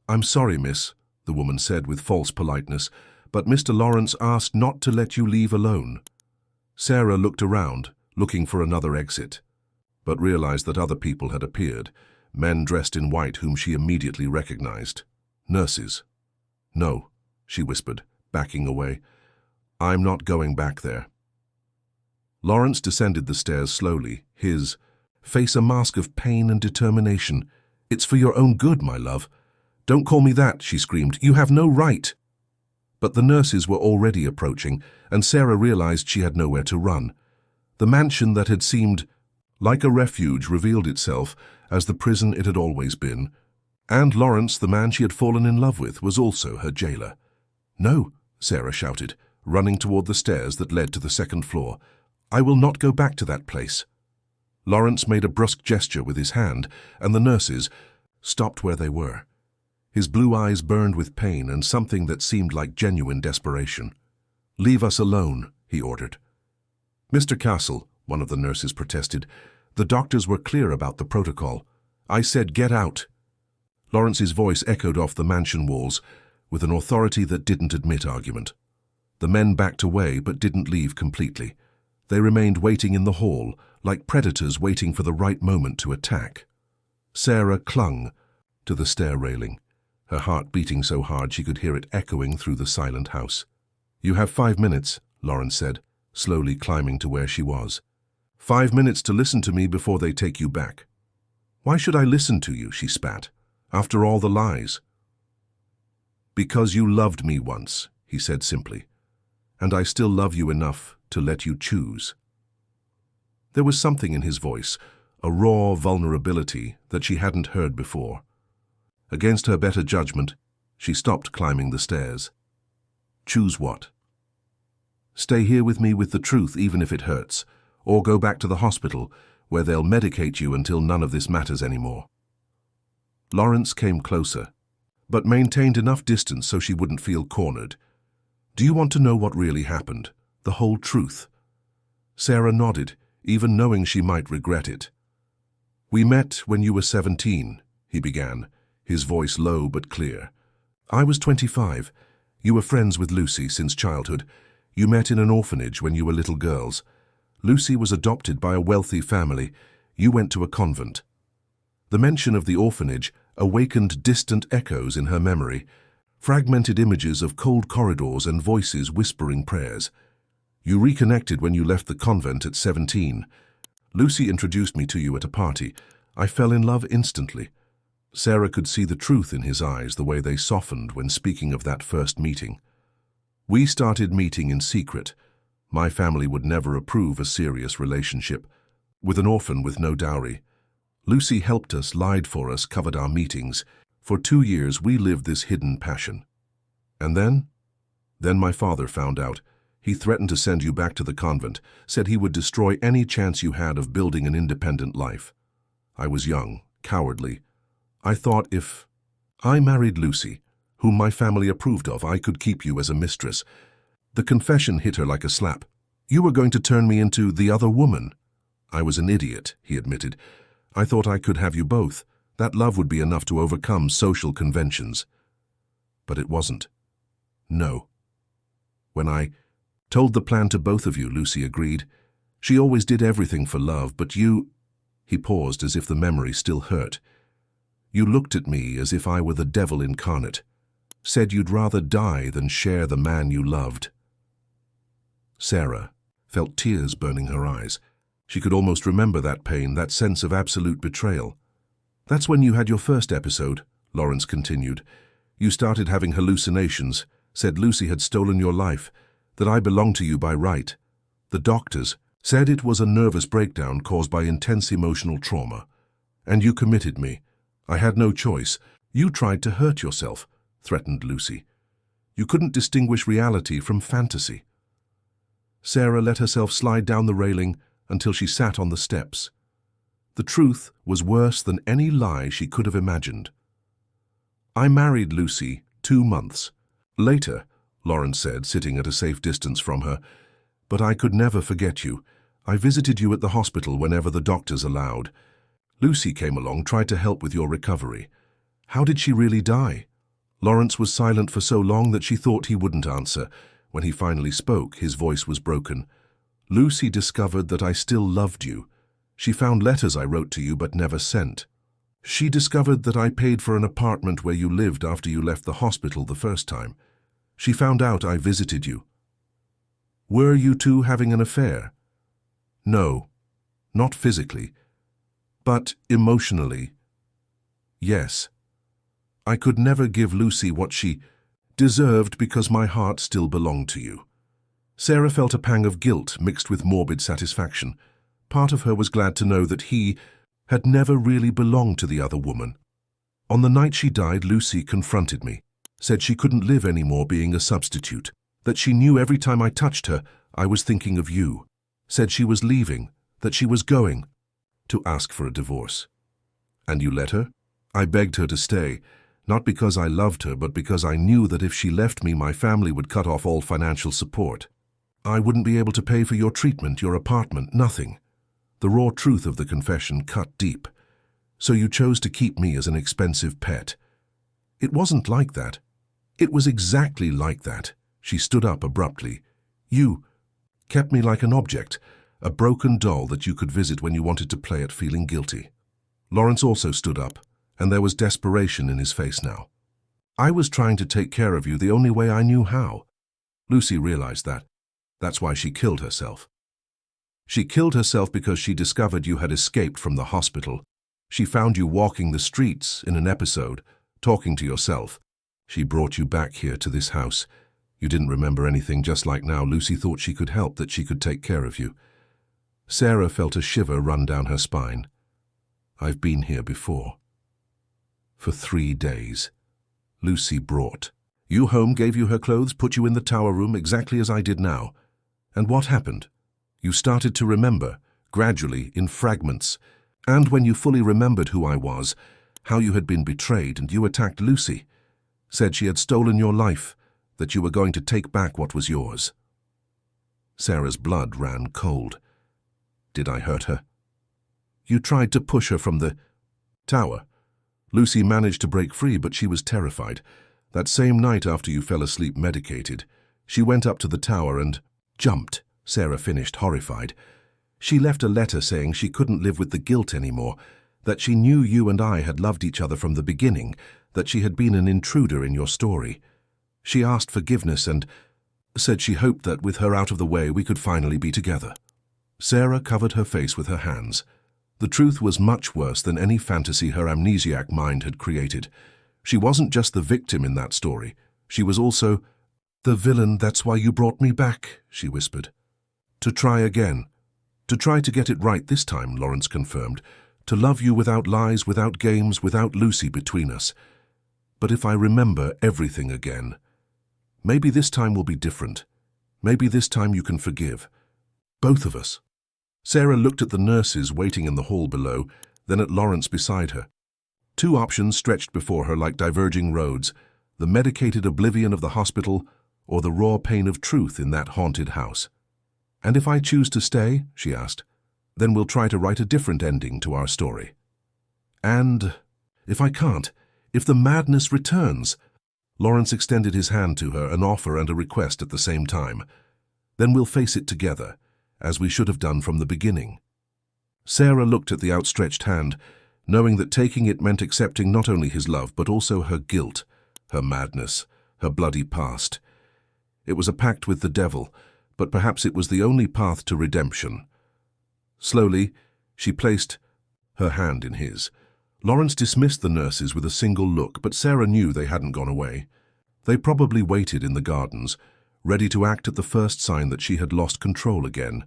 I'm sorry, miss, the woman said with false politeness, but Mr. Lawrence asked not to let you leave alone. Sarah looked around, looking for another exit, but realized that other people had appeared, men dressed in white whom she immediately recognized. Nurses. No, she whispered, backing away. I'm not going back there. Lawrence descended the stairs slowly, his face a mask of pain and determination. It's for your own good, my love. Don't call me that, she screamed. You have no right. But the nurses were already approaching, and Sarah realized she had nowhere to run. The mansion that had seemed like a refuge revealed itself as the prison it had always been. And Lawrence, the man she had fallen in love with, was also her jailer. No, Sarah shouted, running toward the stairs that led to the second floor. I will not go back to that place. Lawrence made a brusque gesture with his hand, and the nurses stopped where they were. His blue eyes burned with pain and something that seemed like genuine desperation. Leave us alone, he ordered. Mr. Castle, one of the nurses protested. The doctors were clear about the protocol. I said get out. Lawrence's voice echoed off the mansion walls with an authority that didn't admit argument. The men backed away but didn't leave completely. They remained waiting in the hall, like predators waiting for the right moment to attack. Sarah clung to the stair railing, her heart beating so hard she could hear it echoing through the silent house. You have 5 minutes, Lawrence said, slowly climbing to where she was. 5 minutes to listen to me before they take you back. Why should I listen to you, she spat, after all the lies? Because you loved me once, he said simply, and I still love you enough to let you choose. There was something in his voice, a raw vulnerability that she hadn't heard before. Against her better judgment, she stopped climbing the stairs. Choose what? Stay here with me with the truth even if it hurts, or go back to the hospital where they'll medicate you until none of this matters anymore. Lawrence came closer, but maintained enough distance so she wouldn't feel cornered. Do you want to know what really happened? The whole truth? Sarah nodded, even knowing she might regret it. We met when you were 17, he began, his voice low but clear. I was 25. You were friends with Lucy since childhood. You met in an orphanage when you were little girls. Lucy was adopted by a wealthy family. You went to a convent. The mention of the orphanage awakened distant echoes in her memory, fragmented images of cold corridors and voices whispering prayers. You reconnected when you left the convent at 17. Lucy introduced me to you at a party. I fell in love instantly. Sarah could see the truth in his eyes, the way they softened when speaking of that first meeting. We started meeting in secret. My family would never approve a serious relationship, with an orphan with no dowry. Lucy helped us, lied for us, covered our meetings. For 2 years we lived this hidden passion. And then my father found out. He threatened to send you back to the convent, said he would destroy any chance you had of building an independent life. I was young, cowardly. I thought if I married Lucy, whom my family approved of, I could keep you as a mistress. The confession hit her like a slap. You were going to turn me into the other woman. I was an idiot, he admitted. I thought I could have you both. That love would be enough to overcome social conventions. But it wasn't. No. When I told the plan to both of you, Lucy agreed. She always did everything for love, but you— He paused as if the memory still hurt. You looked at me as if I were the devil incarnate. Said you'd rather die than share the man you loved. Sarah felt tears burning her eyes. She could almost remember that pain, that sense of absolute betrayal. That's when you had your first episode, Lawrence continued. You started having hallucinations, said Lucy had stolen your life, that I belonged to you by right. The doctors said it was a nervous breakdown caused by intense emotional trauma. And you committed me. I had no choice. You tried to hurt yourself, threatened Lucy. You couldn't distinguish reality from fantasy. Sarah let herself slide down the railing until she sat on the steps. The truth was worse than any lie she could have imagined. I married Lucy 2 months later, Lawrence said, sitting at a safe distance from her. But I could never forget you. I visited you at the hospital whenever the doctors allowed. Lucy came along, tried to help with your recovery. How did she really die? Lawrence was silent for so long that she thought he wouldn't answer. When he finally spoke, his voice was broken. Lucy discovered that I still loved you. She found letters I wrote to you but never sent. She discovered that I paid for an apartment where you lived after you left the hospital the first time. She found out I visited you. Were you two having an affair? No, not physically, but emotionally. Yes. I could never give Lucy what she deserved because my heart still belonged to you. Sarah felt a pang of guilt mixed with morbid satisfaction. Part of her was glad to know that he had never really belonged to the other woman. On the night she died, Lucy confronted me, said she couldn't live anymore being a substitute, that she knew every time I touched her, I was thinking of you, said she was leaving, that she was going to ask for a divorce. And you let her? I begged her to stay, not because I loved her, but because I knew that if she left me, my family would cut off all financial support. I wouldn't be able to pay for your treatment, your apartment, nothing. The raw truth of the confession cut deep. So you chose to keep me as an expensive pet. It wasn't like that. It was exactly like that. She stood up abruptly. You kept me like an object, a broken doll that you could visit when you wanted to play at feeling guilty. Lawrence also stood up, and there was desperation in his face now. I was trying to take care of you the only way I knew how. Lucy realized that. That's why she killed herself. She killed herself because she discovered you had escaped from the hospital. She found you walking the streets in an episode, talking to yourself. She brought you back here to this house. You didn't remember anything, just like now. Lucy thought she could help, that she could take care of you. Sarah felt a shiver run down her spine. I've been here before. For 3 days. Lucy brought you home, gave you her clothes, put you in the tower room exactly as I did now. And what happened? You started to remember, gradually, in fragments. And when you fully remembered who I was, how you had been betrayed, and you attacked Lucy, said she had stolen your life, that you were going to take back what was yours. Sarah's blood ran cold. Did I hurt her? You tried to push her from the tower. Lucy managed to break free, but she was terrified. That same night after you fell asleep medicated, she went up to the tower and jumped. Sarah finished, horrified. She left a letter saying she couldn't live with the guilt anymore, that she knew you and I had loved each other from the beginning, that she had been an intruder in your story. She asked forgiveness and said she hoped that with her out of the way we could finally be together. Sarah covered her face with her hands. The truth was much worse than any fantasy her amnesiac mind had created. She wasn't just the victim in that story. She was also the villain. That's why you brought me back, she whispered. To try again. To try to get it right this time, Lawrence confirmed. To love you without lies, without games, without Lucy between us. But if I remember everything again, maybe this time will be different. Maybe this time you can forgive. Both of us. Sarah looked at the nurses waiting in the hall below, then at Lawrence beside her. Two options stretched before her like diverging roads, the medicated oblivion of the hospital or the raw pain of truth in that haunted house. "And if I choose to stay," she asked, "then we'll try to write a different ending to our story. And if I can't, if the madness returns," Lawrence extended his hand to her, an offer and a request at the same time, "then we'll face it together, as we should have done from the beginning." Sarah looked at the outstretched hand, knowing that taking it meant accepting not only his love but also her guilt, her madness, her bloody past. It was a pact with the devil, but perhaps it was the only path to redemption. Slowly, she placed her hand in his. Lawrence dismissed the nurses with a single look, but Sarah knew they hadn't gone away. They probably waited in the gardens, ready to act at the first sign that she had lost control again.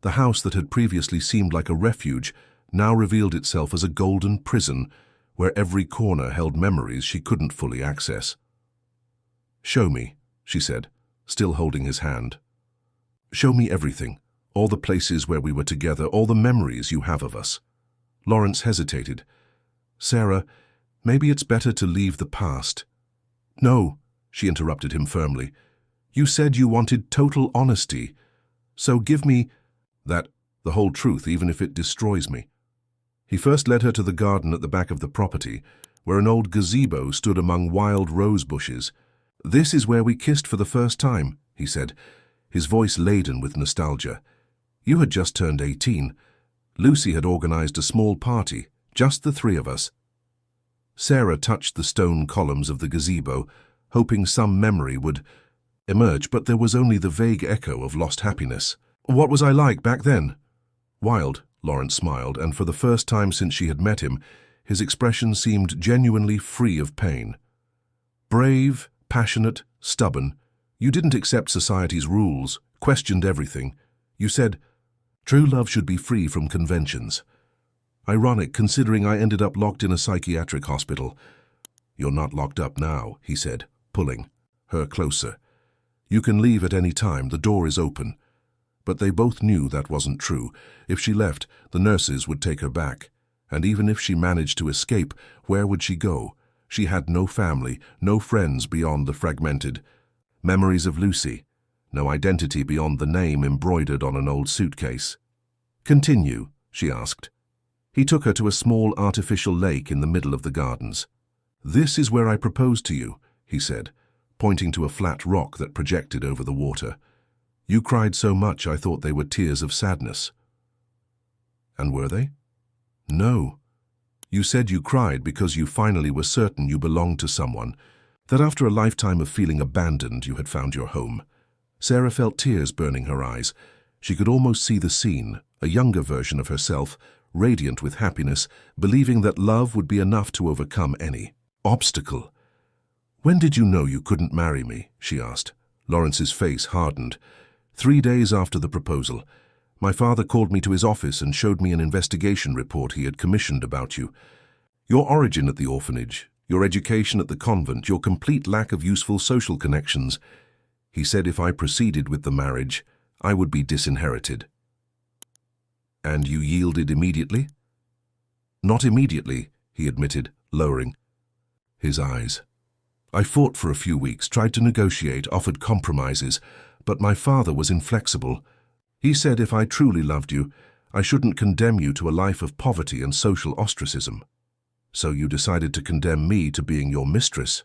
The house that had previously seemed like a refuge now revealed itself as a golden prison, where every corner held memories she couldn't fully access. "Show me," she said, still holding his hand. "Show me everything, all the places where we were together, all the memories you have of us." Lawrence hesitated. "Sarah, maybe it's better to leave the past." "No," she interrupted him firmly. "You said you wanted total honesty. So give me that, the whole truth, even if it destroys me." He first led her to the garden at the back of the property, where an old gazebo stood among wild rose bushes. "This is where we kissed for the first time," he said, his voice laden with nostalgia. "You had just turned 18. Lucy had organized a small party, just the three of us." Sarah touched the stone columns of the gazebo, hoping some memory would emerge, but there was only the vague echo of lost happiness. "What was I like back then?" "Wild," Lawrence smiled, and for the first time since she had met him, his expression seemed genuinely free of pain. "Brave, passionate, stubborn. You didn't accept society's rules, questioned everything. You said, 'True love should be free from conventions.' Ironic, considering I ended up locked in a psychiatric hospital." "You're not locked up now," he said, pulling her closer. "You can leave at any time, the door is open." But they both knew that wasn't true. If she left, the nurses would take her back. And even if she managed to escape, where would she go? She had no family, no friends beyond the fragmented memories of Lucy, no identity beyond the name embroidered on an old suitcase. "Continue," she asked. He took her to a small artificial lake in the middle of the gardens. "This is where I proposed to you," he said, pointing to a flat rock that projected over the water. "You cried so much I thought they were tears of sadness." "And were they?" "No. You said you cried because you finally were certain you belonged to someone, that after a lifetime of feeling abandoned you had found your home." Sarah felt tears burning her eyes. She could almost see the scene, a younger version of herself, radiant with happiness, believing that love would be enough to overcome any obstacle. "When did you know you couldn't marry me?" she asked. Lawrence's face hardened. 3 days after the proposal. My father called me to his office and showed me an investigation report he had commissioned about you. Your origin at the orphanage, your education at the convent, your complete lack of useful social connections. He said if I proceeded with the marriage, I would be disinherited." "And you yielded immediately?" "Not immediately," he admitted, lowering his eyes. "I fought for a few weeks, tried to negotiate, offered compromises, but my father was inflexible. He said if I truly loved you, I shouldn't condemn you to a life of poverty and social ostracism. So you decided to condemn me to being your mistress."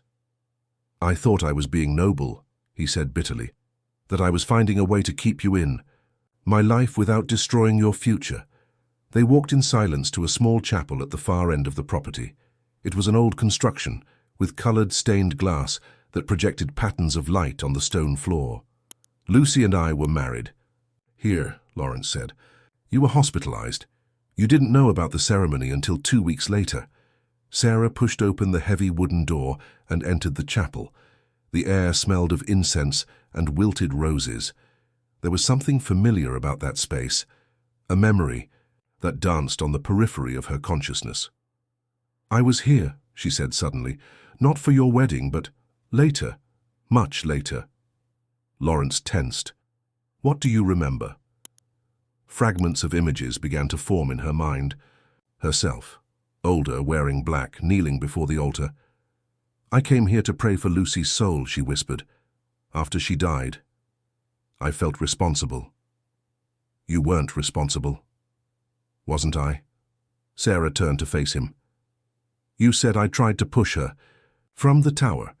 "I thought I was being noble," he said bitterly, "that I was finding a way to keep you in, my life without destroying your future." They walked in silence to a small chapel at the far end of the property. It was an old construction, with colored stained glass that projected patterns of light on the stone floor. "Lucy and I were married." "Here," Lawrence said. "You were hospitalized. You didn't know about the ceremony until 2 weeks later." Sarah pushed open the heavy wooden door and entered the chapel. The air smelled of incense and wilted roses. There was something familiar about that space, a memory that danced on the periphery of her consciousness. "I was here," she said suddenly, "not for your wedding, but later, much later." Lawrence tensed. "What do you remember?" Fragments of images began to form in her mind. Herself, older, wearing black, kneeling before the altar. "I came here to pray for Lucy's soul," she whispered. "After she died, I felt responsible." "You weren't responsible." "Wasn't I?" Sarah turned to face him. "You said I tried to push her. From the tower.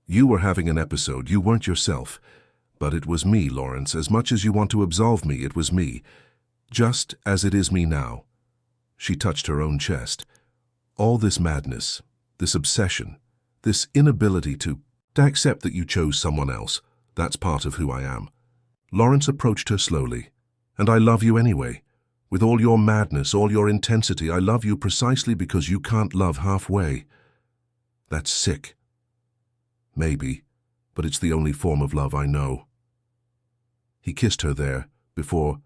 You were having an episode, you weren't yourself. But it was me, Lawrence. As much as you want to absolve me, it was me. Just as it is me now." She touched her own chest. "All this madness, this obsession, this inability to accept that you chose someone else, that's part of who I am." Lawrence approached her slowly. "And I love you anyway. With all your madness, all your intensity, I love you precisely because you can't love halfway. That's sick. Maybe, but it's the only form of love I know." He kissed her there, before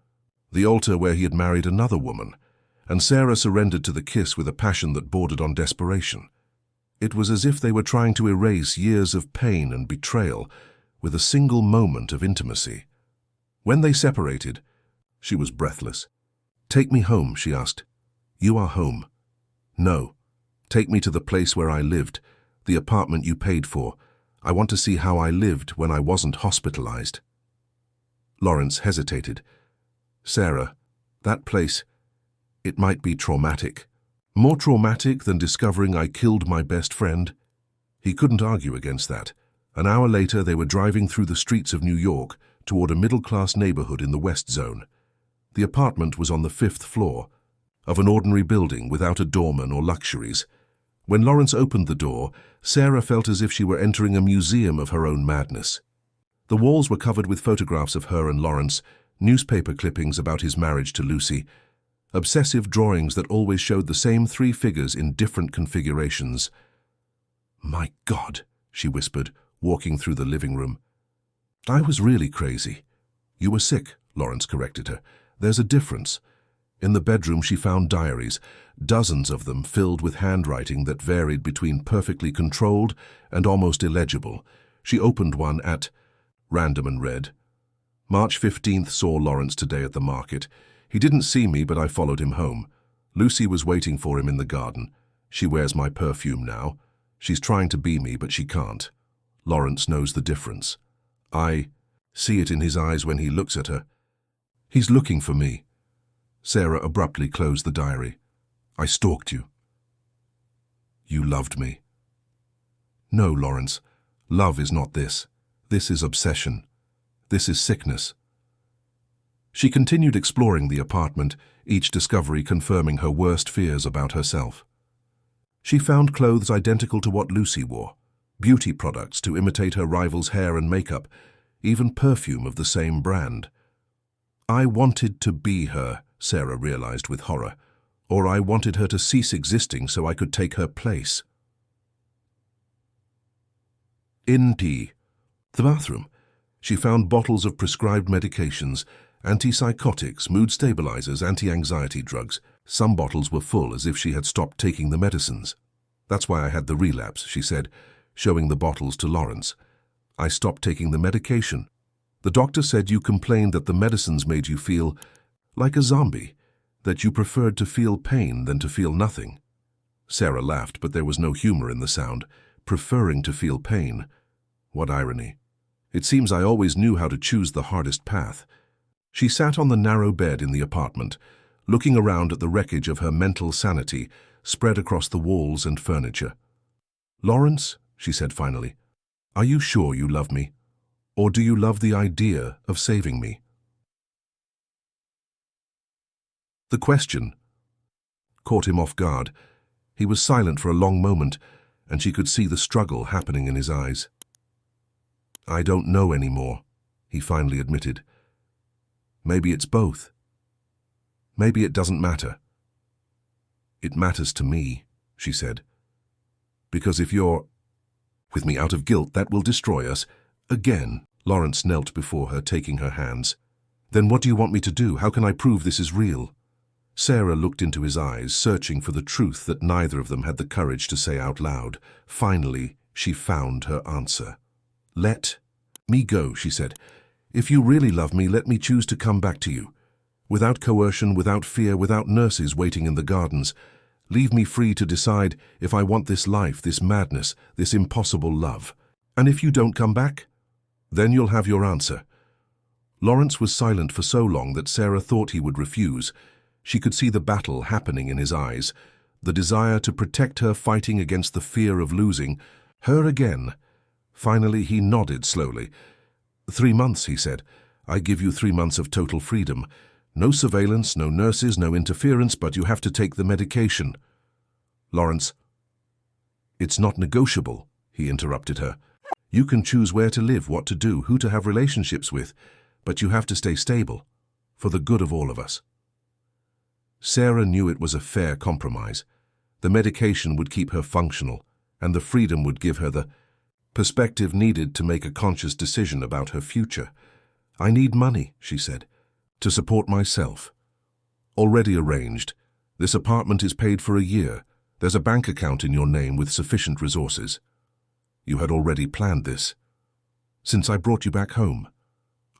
the altar where he had married another woman, and Sarah surrendered to the kiss with a passion that bordered on desperation. It was as if they were trying to erase years of pain and betrayal with a single moment of intimacy. When they separated, she was breathless. "Take me home," she asked. "You are home." "No. Take me to the place where I lived, the apartment you paid for. I want to see how I lived when I wasn't hospitalized." Lawrence hesitated. "Sarah, that place, it might be traumatic. More traumatic than discovering I killed my best friend." He couldn't argue against that. An hour later, they were driving through the streets of New York toward a middle-class neighborhood in the West Zone. The apartment was on the 5th floor of an ordinary building without a doorman or luxuries. When Lawrence opened the door, Sarah felt as if she were entering a museum of her own madness. The walls were covered with photographs of her and Lawrence, newspaper clippings about his marriage to Lucy, obsessive drawings that always showed the same 3 figures in different configurations. "My God," she whispered, walking through the living room. "I was really crazy." "You were sick," Lawrence corrected her. "There's a difference." In the bedroom she found diaries, dozens of them filled with handwriting that varied between perfectly controlled and almost illegible. She opened one at random and read, "March 15th saw Lawrence today at the market. He didn't see me, but I followed him home. Lucy was waiting for him in the garden. She wears my perfume now. She's trying to be me, but she can't. Lawrence knows the difference. I see it in his eyes when he looks at her. He's looking for me." Sarah abruptly closed the diary. "I stalked you." "You loved me." "No, Lawrence. Love is not this. This is obsession. This is sickness." She continued exploring the apartment, each discovery confirming her worst fears about herself. She found clothes identical to what Lucy wore, beauty products to imitate her rival's hair and makeup, even perfume of the same brand. I wanted to be her, Sarah realized with horror, or I wanted her to cease existing so I could take her place. In the bathroom, she found bottles of prescribed medications, antipsychotics, mood stabilizers, anti-anxiety drugs. Some bottles were full, as if she had stopped taking the medicines. "That's why I had the relapse," she said, showing the bottles to Lawrence. "I stopped taking the medication. The doctor said you complained that the medicines made you feel like a zombie, that you preferred to feel pain than to feel nothing." Sarah laughed, but there was no humor in the sound. Preferring to feel pain. What irony. It seems I always knew how to choose the hardest path. She sat on the narrow bed in the apartment, looking around at the wreckage of her mental sanity spread across the walls and furniture. "Lawrence," she said finally, "are you sure you love me? Or do you love the idea of saving me?" The question caught him off guard. He was silent for a long moment, and she could see the struggle happening in his eyes. "I don't know anymore," he finally admitted. "Maybe it's both. Maybe it doesn't matter." "It matters to me," she said. "Because if you're with me out of guilt, that will destroy us." Again, Lawrence knelt before her, taking her hands. Then what do you want me to do? How can I prove this is real? Sarah looked into his eyes, searching for the truth that neither of them had the courage to say out loud. Finally, she found her answer. "Let me go," she said. "If you really love me, let me choose to come back to you. Without coercion, without fear, without nurses waiting in the gardens. Leave me free to decide if I want this life, this madness, this impossible love. And if you don't come back, then you'll have your answer." Lawrence was silent for so long that Sarah thought he would refuse. She could see the battle happening in his eyes, the desire to protect her fighting against the fear of losing her again. Finally, he nodded slowly. 3 months, he said. "I give you 3 months of total freedom. No surveillance, no nurses, no interference, but you have to take the medication." "Lawrence." "It's not negotiable," he interrupted her. "You can choose where to live, what to do, who to have relationships with, but you have to stay stable, for the good of all of us." Sarah knew it was a fair compromise. The medication would keep her functional, and the freedom would give her the perspective needed to make a conscious decision about her future. "I need money," she said, "to support myself. Already arranged. This apartment is paid for a year. There's a bank account in your name with sufficient resources. You had already planned this. Since I brought you back home.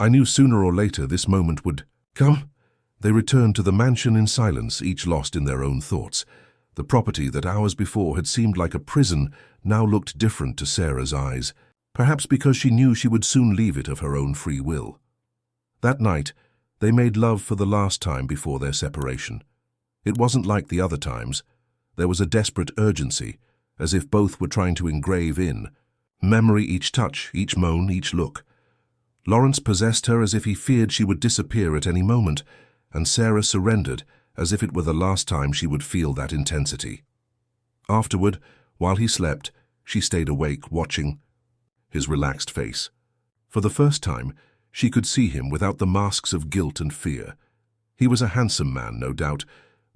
I knew sooner or later this moment would come." They returned to the mansion in silence, each lost in their own thoughts. The property that hours before had seemed like a prison now looked different to Sarah's eyes, perhaps because she knew she would soon leave it of her own free will. That night, they made love for the last time before their separation. It wasn't like the other times. There was a desperate urgency, as if both were trying to engrave in memory each touch, each moan, each look. Lawrence possessed her as if he feared she would disappear at any moment, and Sarah surrendered as if it were the last time she would feel that intensity. Afterward, while he slept, she stayed awake, watching his relaxed face. For the first time, she could see him without the masks of guilt and fear. He was a handsome man, no doubt,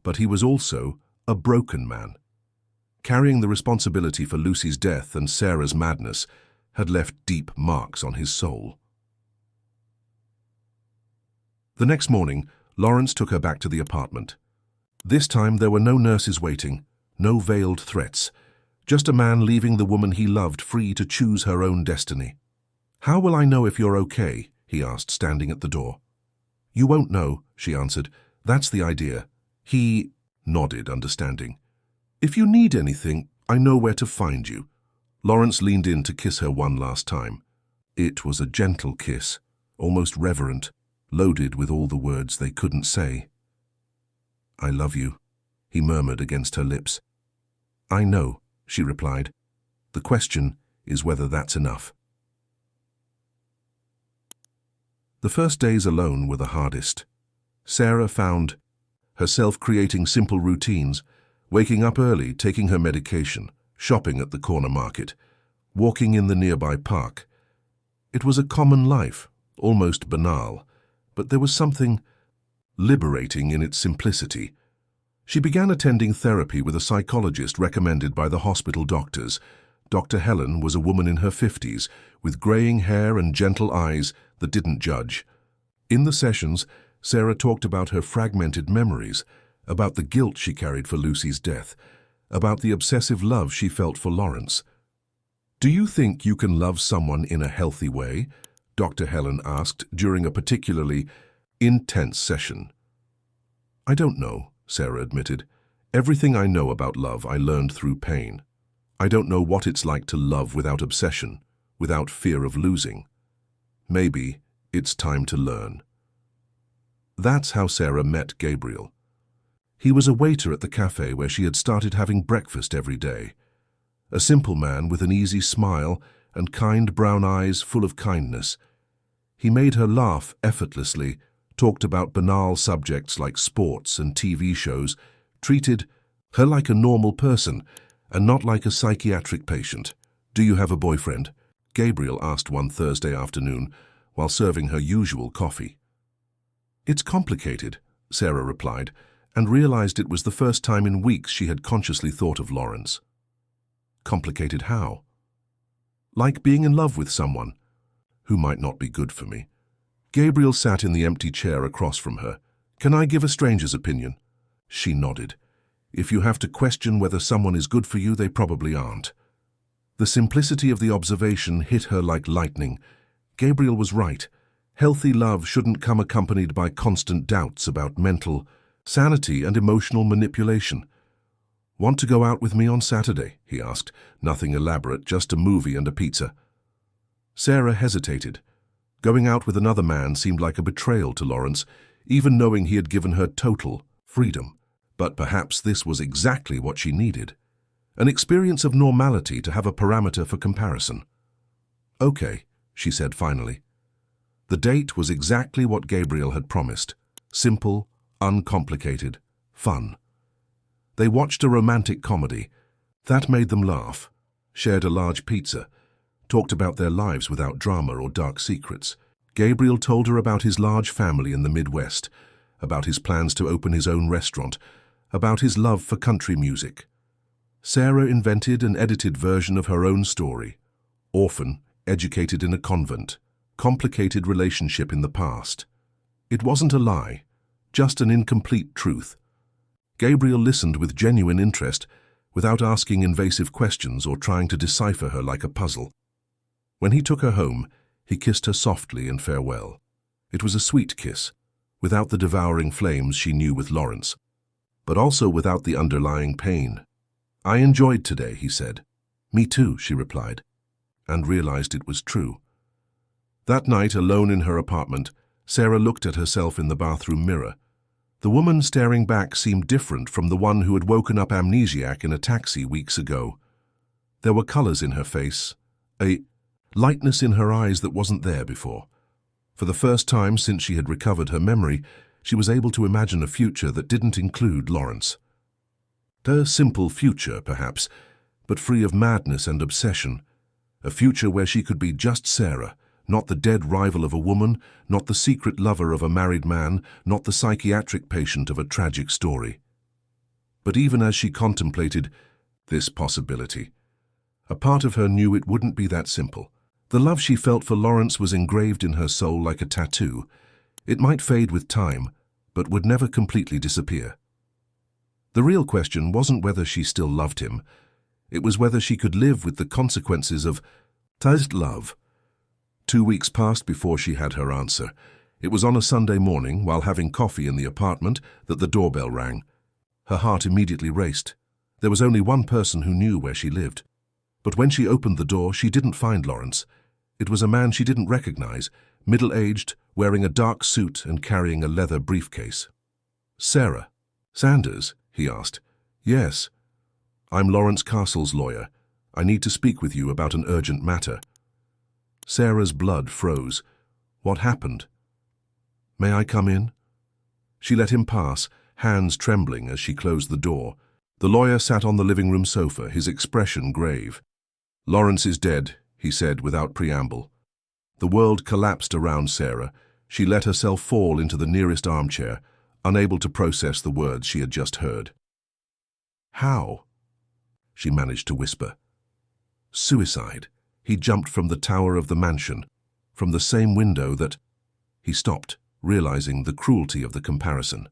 but he was also a broken man. Carrying the responsibility for Lucy's death and Sarah's madness had left deep marks on his soul. The next morning, Lawrence took her back to the apartment. This time there were no nurses waiting, no veiled threats, just a man leaving the woman he loved free to choose her own destiny. "How will I know if you're okay?" he asked, standing at the door. "You won't know," she answered. "That's the idea." He nodded, understanding. "If you need anything, I know where to find you." Lawrence leaned in to kiss her one last time. It was a gentle kiss, almost reverent, loaded with all the words they couldn't say. "I love you," he murmured against her lips. "I know," she replied. "The question is whether that's enough." The first days alone were the hardest. Sarah found herself creating simple routines, waking up early, taking her medication, shopping at the corner market, walking in the nearby park. It was a common life, almost banal, but there was something liberating in its simplicity. She began attending therapy with a psychologist recommended by the hospital doctors. Dr. Helen was a woman in her 50s, with graying hair and gentle eyes that didn't judge. In the sessions, Sarah talked about her fragmented memories, about the guilt she carried for Lucy's death, about the obsessive love she felt for Lawrence. "Do you think you can love someone in a healthy way?" Dr. Helen asked during a particularly intense session. "I don't know," Sarah admitted. "Everything I know about love I learned through pain. I don't know what it's like to love without obsession, without fear of losing. Maybe it's time to learn." That's how Sarah met Gabriel. He was a waiter at the cafe where she had started having breakfast every day. A simple man with an easy smile and kind brown eyes full of kindness. He made her laugh effortlessly, talked about banal subjects like sports and TV shows, treated her like a normal person and not like a psychiatric patient. "Do you have a boyfriend?" Gabriel asked one Thursday afternoon while serving her usual coffee. "It's complicated," Sarah replied, and realized it was the first time in weeks she had consciously thought of Lawrence. Complicated how? "Like being in love with someone who might not be good for me." Gabriel sat in the empty chair across from her. "Can I give a stranger's opinion?" She nodded. "If you have to question whether someone is good for you, they probably aren't." The simplicity of the observation hit her like lightning. Gabriel was right. Healthy love shouldn't come accompanied by constant doubts about mental sanity and emotional manipulation. "Want to go out with me on Saturday?" he asked. "Nothing elaborate, just a movie and a pizza." Sarah hesitated. Going out with another man seemed like a betrayal to Lawrence, even knowing he had given her total freedom. But perhaps this was exactly what she needed. An experience of normality to have a parameter for comparison. "Okay," she said finally. The date was exactly what Gabriel had promised. Simple, uncomplicated, fun. They watched a romantic comedy. That made them laugh, shared a large pizza, talked about their lives without drama or dark secrets. Gabriel told her about his large family in the Midwest, about his plans to open his own restaurant, about his love for country music. Sarah invented an edited version of her own story. Orphan, educated in a convent, complicated relationship in the past. It wasn't a lie, just an incomplete truth. Gabriel listened with genuine interest, without asking invasive questions or trying to decipher her like a puzzle. When he took her home, he kissed her softly in farewell. It was a sweet kiss, without the devouring flames she knew with Lawrence, but also without the underlying pain. "I enjoyed today," he said. "Me too," she replied, and realized it was true. That night, alone in her apartment, Sarah looked at herself in the bathroom mirror. The woman staring back seemed different from the one who had woken up amnesiac in a taxi weeks ago. There were colors in her face, a lightness in her eyes that wasn't there before. For the first time since she had recovered her memory, she was able to imagine a future that didn't include Lawrence. A simple future, perhaps, but free of madness and obsession. A future where she could be just Sarah, not the dead rival of a woman, not the secret lover of a married man, not the psychiatric patient of a tragic story. But even as she contemplated this possibility, a part of her knew it wouldn't be that simple. The love she felt for Lawrence was engraved in her soul like a tattoo. It might fade with time, but would never completely disappear. The real question wasn't whether she still loved him. It was whether she could live with the consequences of that love. 2 weeks passed before she had her answer. It was on a Sunday morning, while having coffee in the apartment, that the doorbell rang. Her heart immediately raced. There was only one person who knew where she lived. But when she opened the door, she didn't find Lawrence. It was a man she didn't recognize, middle-aged, wearing a dark suit and carrying a leather briefcase. "Sarah Sanders?" he asked. "Yes. I'm Lawrence Castle's lawyer. I need to speak with you about an urgent matter." Sarah's blood froze. What happened? "May I come in?" She let him pass, hands trembling as she closed the door. The lawyer sat on the living room sofa, his expression grave. "Lawrence is dead," he said without preamble. The world collapsed around Sarah. She let herself fall into the nearest armchair, unable to process the words she had just heard. "How?" she managed to whisper. "Suicide. He jumped from the tower of the mansion, from the same window that—" He stopped, realizing the cruelty of the comparison.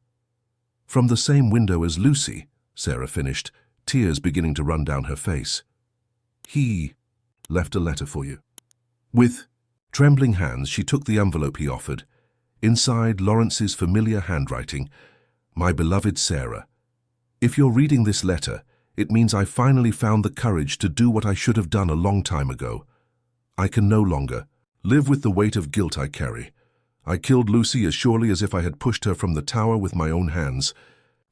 "From the same window as Lucy," Sarah finished, tears beginning to run down her face. "He left a letter for you." With trembling hands, she took the envelope he offered. Inside, Lawrence's familiar handwriting, "My beloved Sarah, if you're reading this letter, it means I finally found the courage to do what I should have done a long time ago. I can no longer live with the weight of guilt I carry. I killed Lucy as surely as if I had pushed her from the tower with my own hands.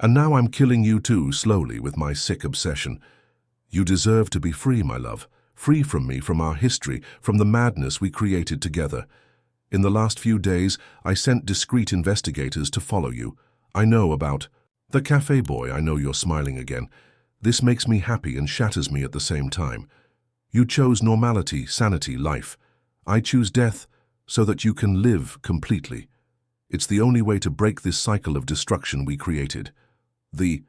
And now I'm killing you too, slowly, with my sick obsession. You deserve to be free, my love, free from me, from our history, from the madness we created together. In the last few days, I sent discreet investigators to follow you. I know about the cafe boy. I know you're smiling again. This makes me happy and shatters me at the same time. You chose normality, sanity, life. I choose death so that you can live completely. It's the only way to break this cycle of destruction we created. The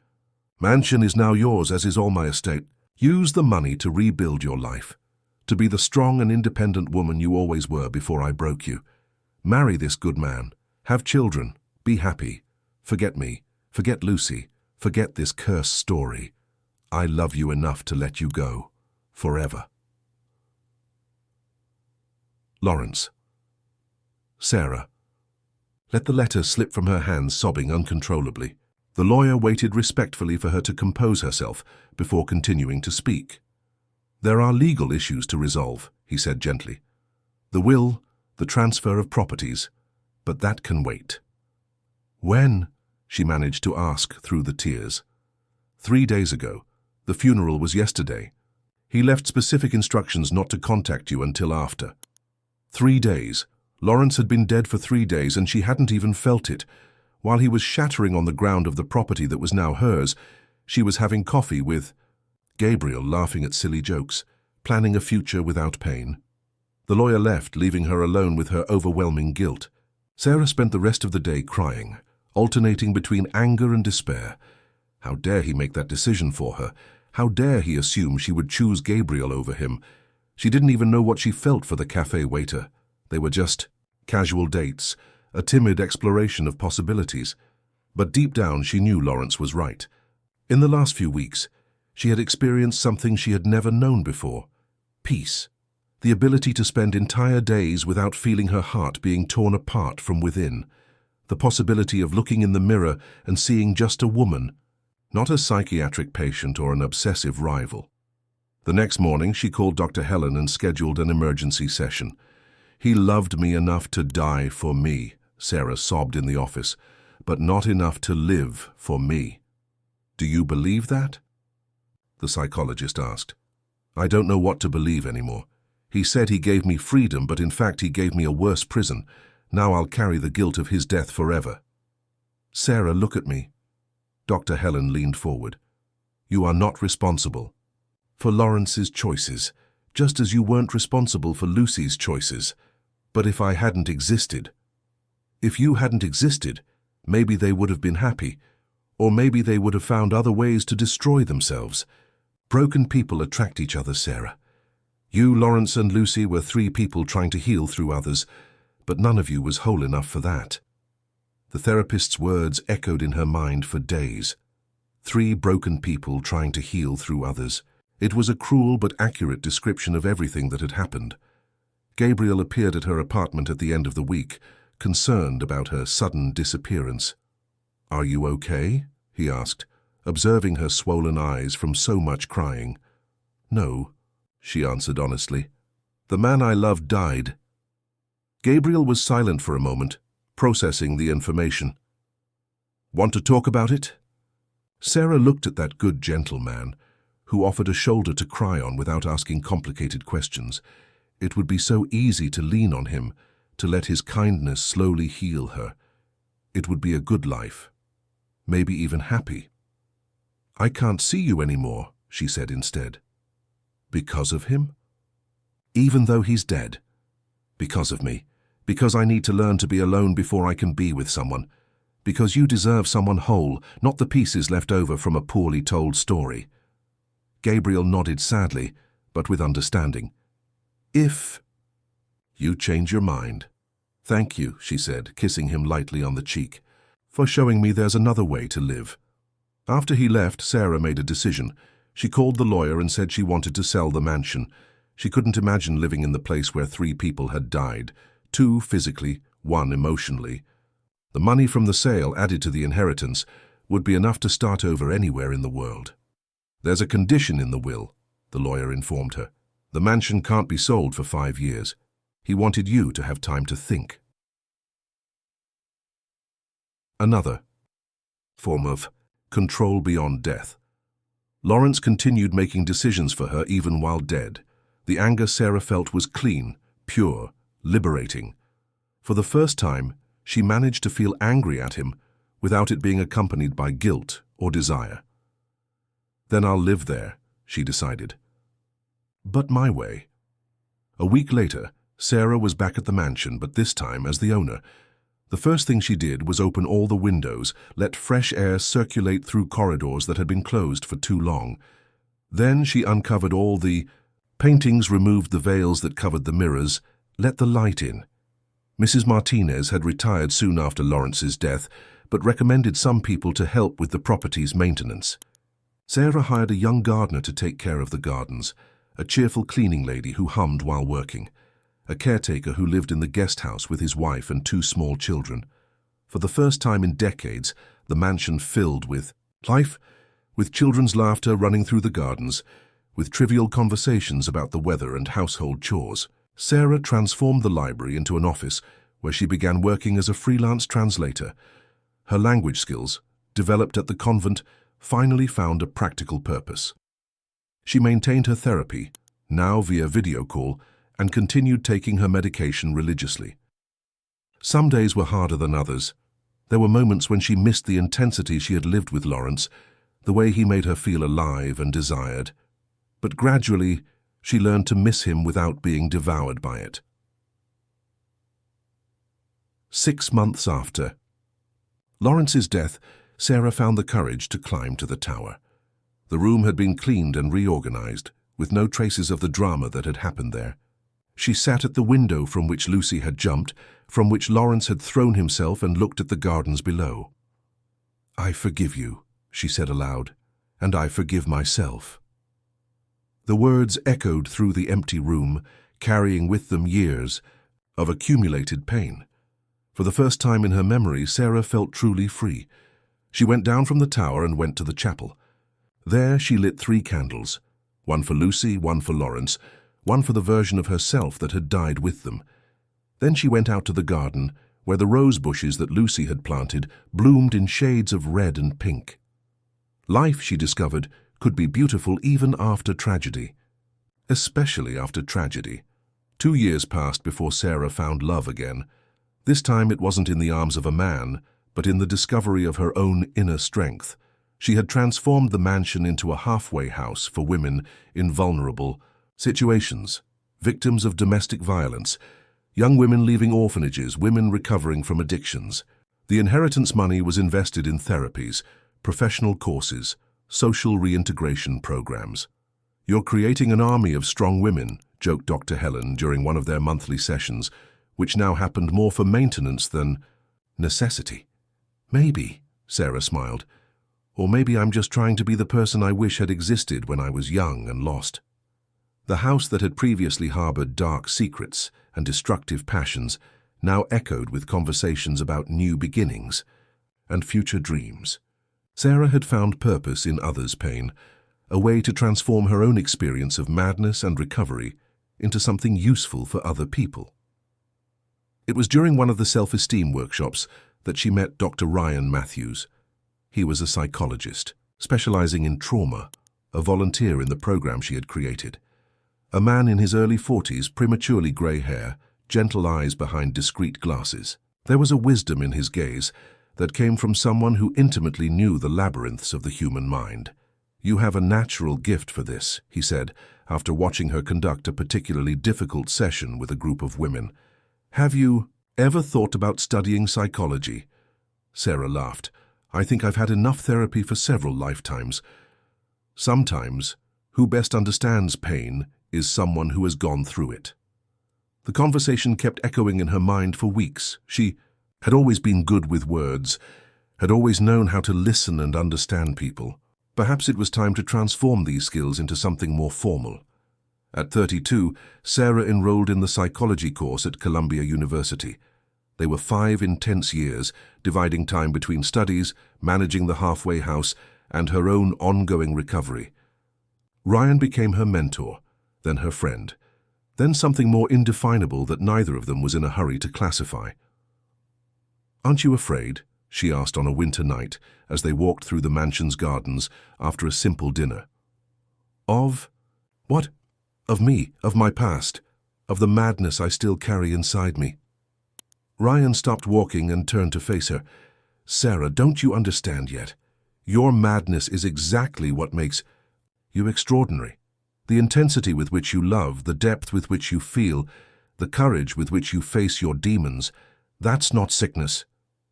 mansion is now yours, as is all my estate. Use the money to rebuild your life, to be the strong and independent woman you always were before I broke you. Marry this good man. Have children. Be happy. Forget me. Forget Lucy. Forget this cursed story. I love you enough to let you go. Forever. Lawrence. Sarah. Let the letter slip from her hands, sobbing uncontrollably. The lawyer waited respectfully for her to compose herself before continuing to speak. There are legal issues to resolve, he said gently. The will, the transfer of properties, but that can wait. When? She managed to ask through the tears. 3 days ago. The funeral was yesterday. He left specific instructions not to contact you until after. 3 days. Lawrence had been dead for 3 days and she hadn't even felt it. While he was shattering on the ground of the property that was now hers, she was having coffee with Gabriel, laughing at silly jokes, planning a future without pain. The lawyer left, leaving her alone with her overwhelming guilt. Sarah spent the rest of the day crying, alternating between anger and despair. How dare he make that decision for her? How dare he assume she would choose Gabriel over him? She didn't even know what she felt for the cafe waiter. They were just casual dates, a timid exploration of possibilities. But deep down she knew Lawrence was right. In the last few weeks, she had experienced something she had never known before. Peace. The ability to spend entire days without feeling her heart being torn apart from within. The possibility of looking in the mirror and seeing just a woman, not a psychiatric patient or an obsessive rival. The next morning, she called Dr. Helen and scheduled an emergency session. He loved me enough to die for me, Sarah sobbed in the office, but not enough to live for me. Do you believe that? The psychologist asked. I don't know what to believe anymore. He said he gave me freedom, but in fact he gave me a worse prison. Now I'll carry the guilt of his death forever. Sarah, look at me. Dr. Helen leaned forward. You are not responsible for Lawrence's choices, just as you weren't responsible for Lucy's choices. But if I hadn't existed, if you hadn't existed, maybe they would have been happy, or maybe they would have found other ways to destroy themselves. Broken people attract each other, Sarah. You, Lawrence, and Lucy were 3 people trying to heal through others, but none of you was whole enough for that. The therapist's words echoed in her mind for days. 3 broken people trying to heal through others. It was a cruel but accurate description of everything that had happened. Gabriel appeared at her apartment at the end of the week, concerned about her sudden disappearance. Are you okay? He asked, observing her swollen eyes from so much crying. No, she answered honestly. The man I loved died. Gabriel was silent for a moment, processing the information. Want to talk about it? Sarah looked at that good, gentle man, who offered a shoulder to cry on without asking complicated questions. It would be so easy to lean on him, to let his kindness slowly heal her. It would be a good life, maybe even happy. I can't see you anymore, she said instead. Because of him? Even though he's dead. Because of me. Because I need to learn to be alone before I can be with someone. Because you deserve someone whole, not the pieces left over from a poorly told story. Gabriel nodded sadly, but with understanding. If you change your mind. Thank you, she said, kissing him lightly on the cheek, for showing me there's another way to live. After he left, Sarah made a decision. She called the lawyer and said she wanted to sell the mansion. She couldn't imagine living in the place where 3 people had died, 2 physically, 1 emotionally. The money from the sale, added to the inheritance, would be enough to start over anywhere in the world. There's a condition in the will, the lawyer informed her. The mansion can't be sold for 5 years. He wanted you to have time to think. Another form of control beyond death. Lawrence continued making decisions for her even while dead. The anger Sarah felt was clean, pure, liberating. For the first time, she managed to feel angry at him without it being accompanied by guilt or desire. Then I'll live there, she decided. But my way. A week later, Sarah was back at the mansion, but this time as the owner. The first thing she did was open all the windows, let fresh air circulate through corridors that had been closed for too long. Then she uncovered all the paintings, removed the veils that covered the mirrors, let the light in. Mrs. Martinez had retired soon after Lawrence's death, but recommended some people to help with the property's maintenance. Sarah hired a young gardener to take care of the gardens, a cheerful cleaning lady who hummed while working, a caretaker who lived in the guest house with his wife and two small children. For the first time in decades, the mansion filled with life, with children's laughter running through the gardens, with trivial conversations about the weather and household chores. Sarah transformed the library into an office where she began working as a freelance translator. Her language skills, developed at the convent, finally found a practical purpose. She maintained her therapy, now via video call, and continued taking her medication religiously. Some days were harder than others. There were moments when she missed the intensity she had lived with Lawrence, the way he made her feel alive and desired. But gradually, she learned to miss him without being devoured by it. 6 months after Lawrence's death, Sarah found the courage to climb to the tower. The room had been cleaned and reorganized, with no traces of the drama that had happened there. She sat at the window from which Lucy had jumped, from which Lawrence had thrown himself, and looked at the gardens below. "I forgive you," she said aloud, "and I forgive myself." The words echoed through the empty room, carrying with them years of accumulated pain. For the first time in her memory, Sarah felt truly free. She went down from the tower and went to the chapel. There she lit 3 candles, one for Lucy, one for Lawrence, one for the version of herself that had died with them. Then she went out to the garden, where the rose bushes that Lucy had planted bloomed in shades of red and pink. Life, she discovered, could be beautiful even after tragedy. Especially after tragedy. 2 years passed before Sarah found love again. This time it wasn't in the arms of a man, but in the discovery of her own inner strength. She had transformed the mansion into a halfway house for women in vulnerable situations, victims of domestic violence, young women leaving orphanages, women recovering from addictions. The inheritance money was invested in therapies, professional courses, social reintegration programs. "You're creating an army of strong women," joked Dr. Helen during one of their monthly sessions, which now happened more for maintenance than necessity. "Maybe," Sarah smiled. "Or maybe I'm just trying to be the person I wish had existed when I was young and lost." The house that had previously harbored dark secrets and destructive passions now echoed with conversations about new beginnings and future dreams. Sarah had found purpose in others' pain, a way to transform her own experience of madness and recovery into something useful for other people. It was during one of the self-esteem workshops that she met Dr. Ryan Matthews. He was a psychologist, specializing in trauma, a volunteer in the program she had created. A man in his early 40s, prematurely grey hair, gentle eyes behind discreet glasses. There was a wisdom in his gaze that came from someone who intimately knew the labyrinths of the human mind. "You have a natural gift for this," he said, after watching her conduct a particularly difficult session with a group of women. "Have you ever thought about studying psychology?" Sarah laughed. "I think I've had enough therapy for several lifetimes. Sometimes, who best understands pain is someone who has gone through it." The conversation kept echoing in her mind for weeks. She had always been good with words, had always known how to listen and understand people. Perhaps it was time to transform these skills into something more formal. At 32, Sarah enrolled in the psychology course at Columbia University. They were 5 intense years, dividing time between studies, managing the halfway house, and her own ongoing recovery. Ryan became her mentor, then her friend, then something more indefinable that neither of them was in a hurry to classify. "Aren't you afraid?" she asked on a winter night as they walked through the mansion's gardens after a simple dinner. "Of what? Of me, of my past, of the madness I still carry inside me." Ryan stopped walking and turned to face her. "Sarah, don't you understand yet? Your madness is exactly what makes you extraordinary. The intensity with which you love, the depth with which you feel, the courage with which you face your demons, that's not sickness.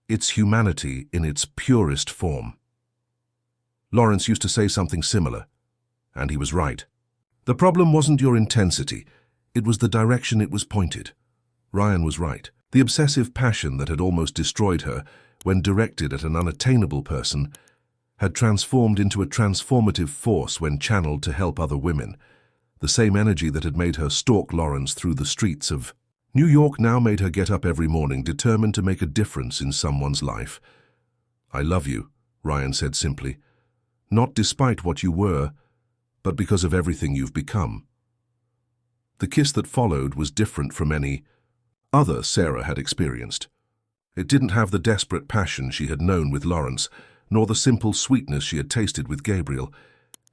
It's humanity in its purest form." Lawrence used to say something similar, and he was right. The problem wasn't your intensity, it was the direction it was pointed. Ryan was right. The obsessive passion that had almost destroyed her when directed at an unattainable person had transformed into a transformative force when channeled to help other women. The same energy that had made her stalk Lawrence through the streets of New York now made her get up every morning determined to make a difference in someone's life. "I love you," Ryan said simply. "Not despite what you were, but because of everything you've become." The kiss that followed was different from any other Sarah had experienced. It didn't have the desperate passion she had known with Lawrence, nor the simple sweetness she had tasted with Gabriel.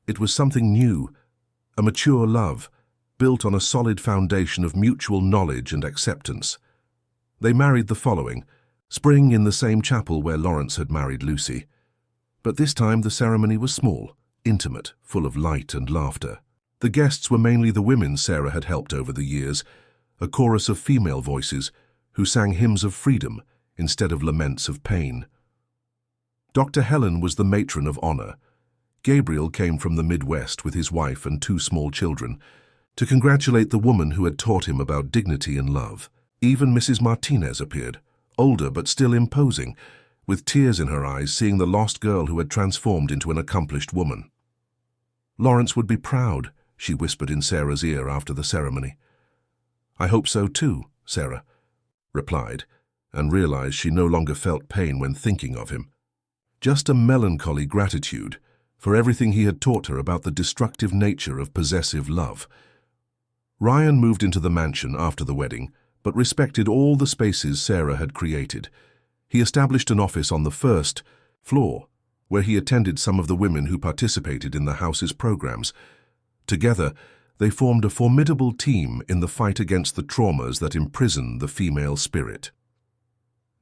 It was something new, a mature love, built on a solid foundation of mutual knowledge and acceptance. They married the following spring in the same chapel where Lawrence had married Lucy. But this time the ceremony was small, intimate, full of light and laughter. The guests were mainly the women Sarah had helped over the years, a chorus of female voices who sang hymns of freedom instead of laments of pain. Dr. Helen was the matron of honor. Gabriel came from the Midwest with his wife and 2 small children to congratulate the woman who had taught him about dignity and love. Even Mrs. Martinez appeared, older but still imposing, with tears in her eyes seeing the lost girl who had transformed into an accomplished woman. "Lawrence would be proud," she whispered in Sarah's ear after the ceremony. "I hope so too," Sarah replied, and realized she no longer felt pain when thinking of him. Just a melancholy gratitude for everything he had taught her about the destructive nature of possessive love. Ryan moved into the mansion after the wedding, but respected all the spaces Sarah had created. He established an office on the 1st floor, where he attended some of the women who participated in the house's programs. Together, they formed a formidable team in the fight against the traumas that imprison the female spirit.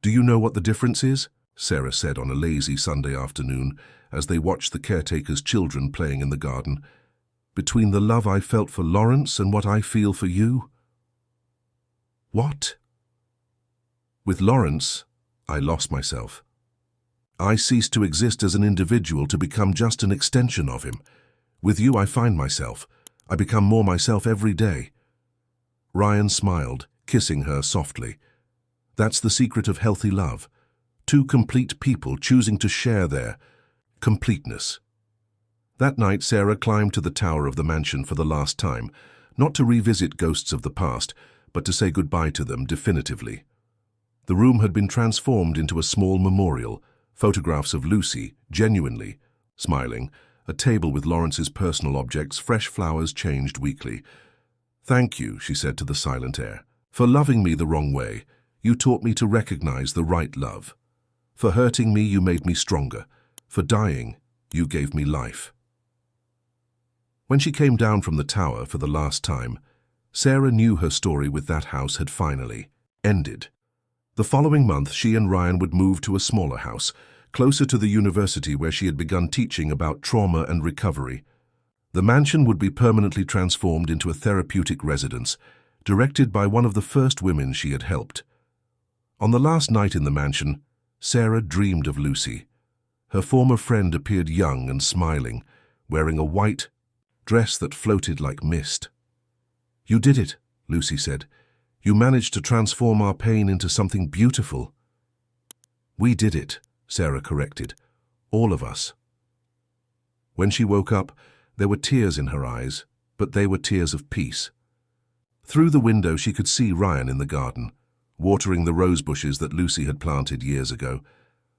"Do you know what the difference is?" Sarah said on a lazy Sunday afternoon as they watched the caretaker's children playing in the garden. "Between the love I felt for Lawrence and what I feel for you?" "What?" "With Lawrence, I lost myself. I ceased to exist as an individual to become just an extension of him. With you, I find myself. I become more myself every day." Ryan smiled, kissing her softly. "That's the secret of healthy love. 2 complete people choosing to share their completeness." That night, Sarah climbed to the tower of the mansion for the last time, not to revisit ghosts of the past, but to say goodbye to them definitively. The room had been transformed into a small memorial, photographs of Lucy, genuinely smiling, a table with Lawrence's personal objects, fresh flowers changed weekly. "Thank you," she said to the silent air, "for loving me the wrong way. You taught me to recognize the right love. For hurting me, you made me stronger. For dying, you gave me life." When she came down from the tower for the last time, Sarah knew her story with that house had finally ended. The following month, she and Ryan would move to a smaller house, closer to the university where she had begun teaching about trauma and recovery. The mansion would be permanently transformed into a therapeutic residence, directed by one of the first women she had helped. On the last night in the mansion, Sarah dreamed of Lucy. Her former friend appeared young and smiling, wearing a white dress that floated like mist. "You did it," Lucy said. "You managed to transform our pain into something beautiful." "We did it," Sarah corrected. "All of us." When she woke up, there were tears in her eyes, but they were tears of peace. Through the window she could see Ryan in the garden, watering the rose bushes that Lucy had planted years ago.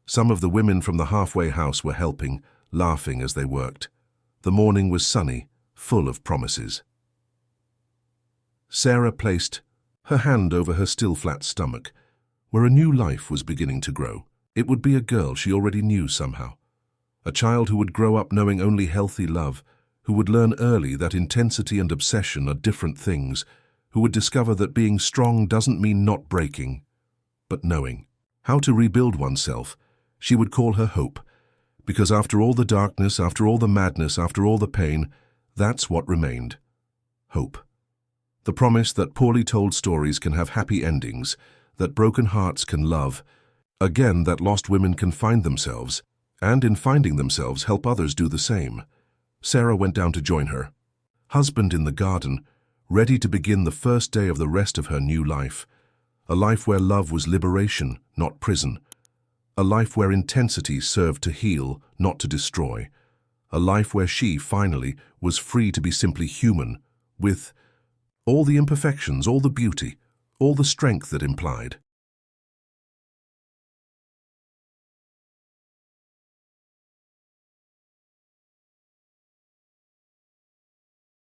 Some of the women from the halfway house were helping, laughing as they worked. The morning was sunny, full of promises. Sarah placed her hand over her still flat stomach, where a new life was beginning to grow. It would be a girl she already knew somehow. A child who would grow up knowing only healthy love, who would learn early that intensity and obsession are different things, who would discover that being strong doesn't mean not breaking, but knowing how to rebuild oneself. She would call her Hope, because after all the darkness, after all the madness, after all the pain, that's what remained. Hope. The promise that poorly told stories can have happy endings, that broken hearts can love, again that lost women can find themselves, and in finding themselves help others do the same. Sarah went down to join her husband in the garden, ready to begin the first day of the rest of her new life. A life where love was liberation, not prison. A life where intensity served to heal, not to destroy. A life where she, finally, was free to be simply human, with all the imperfections, all the beauty, all the strength that implied.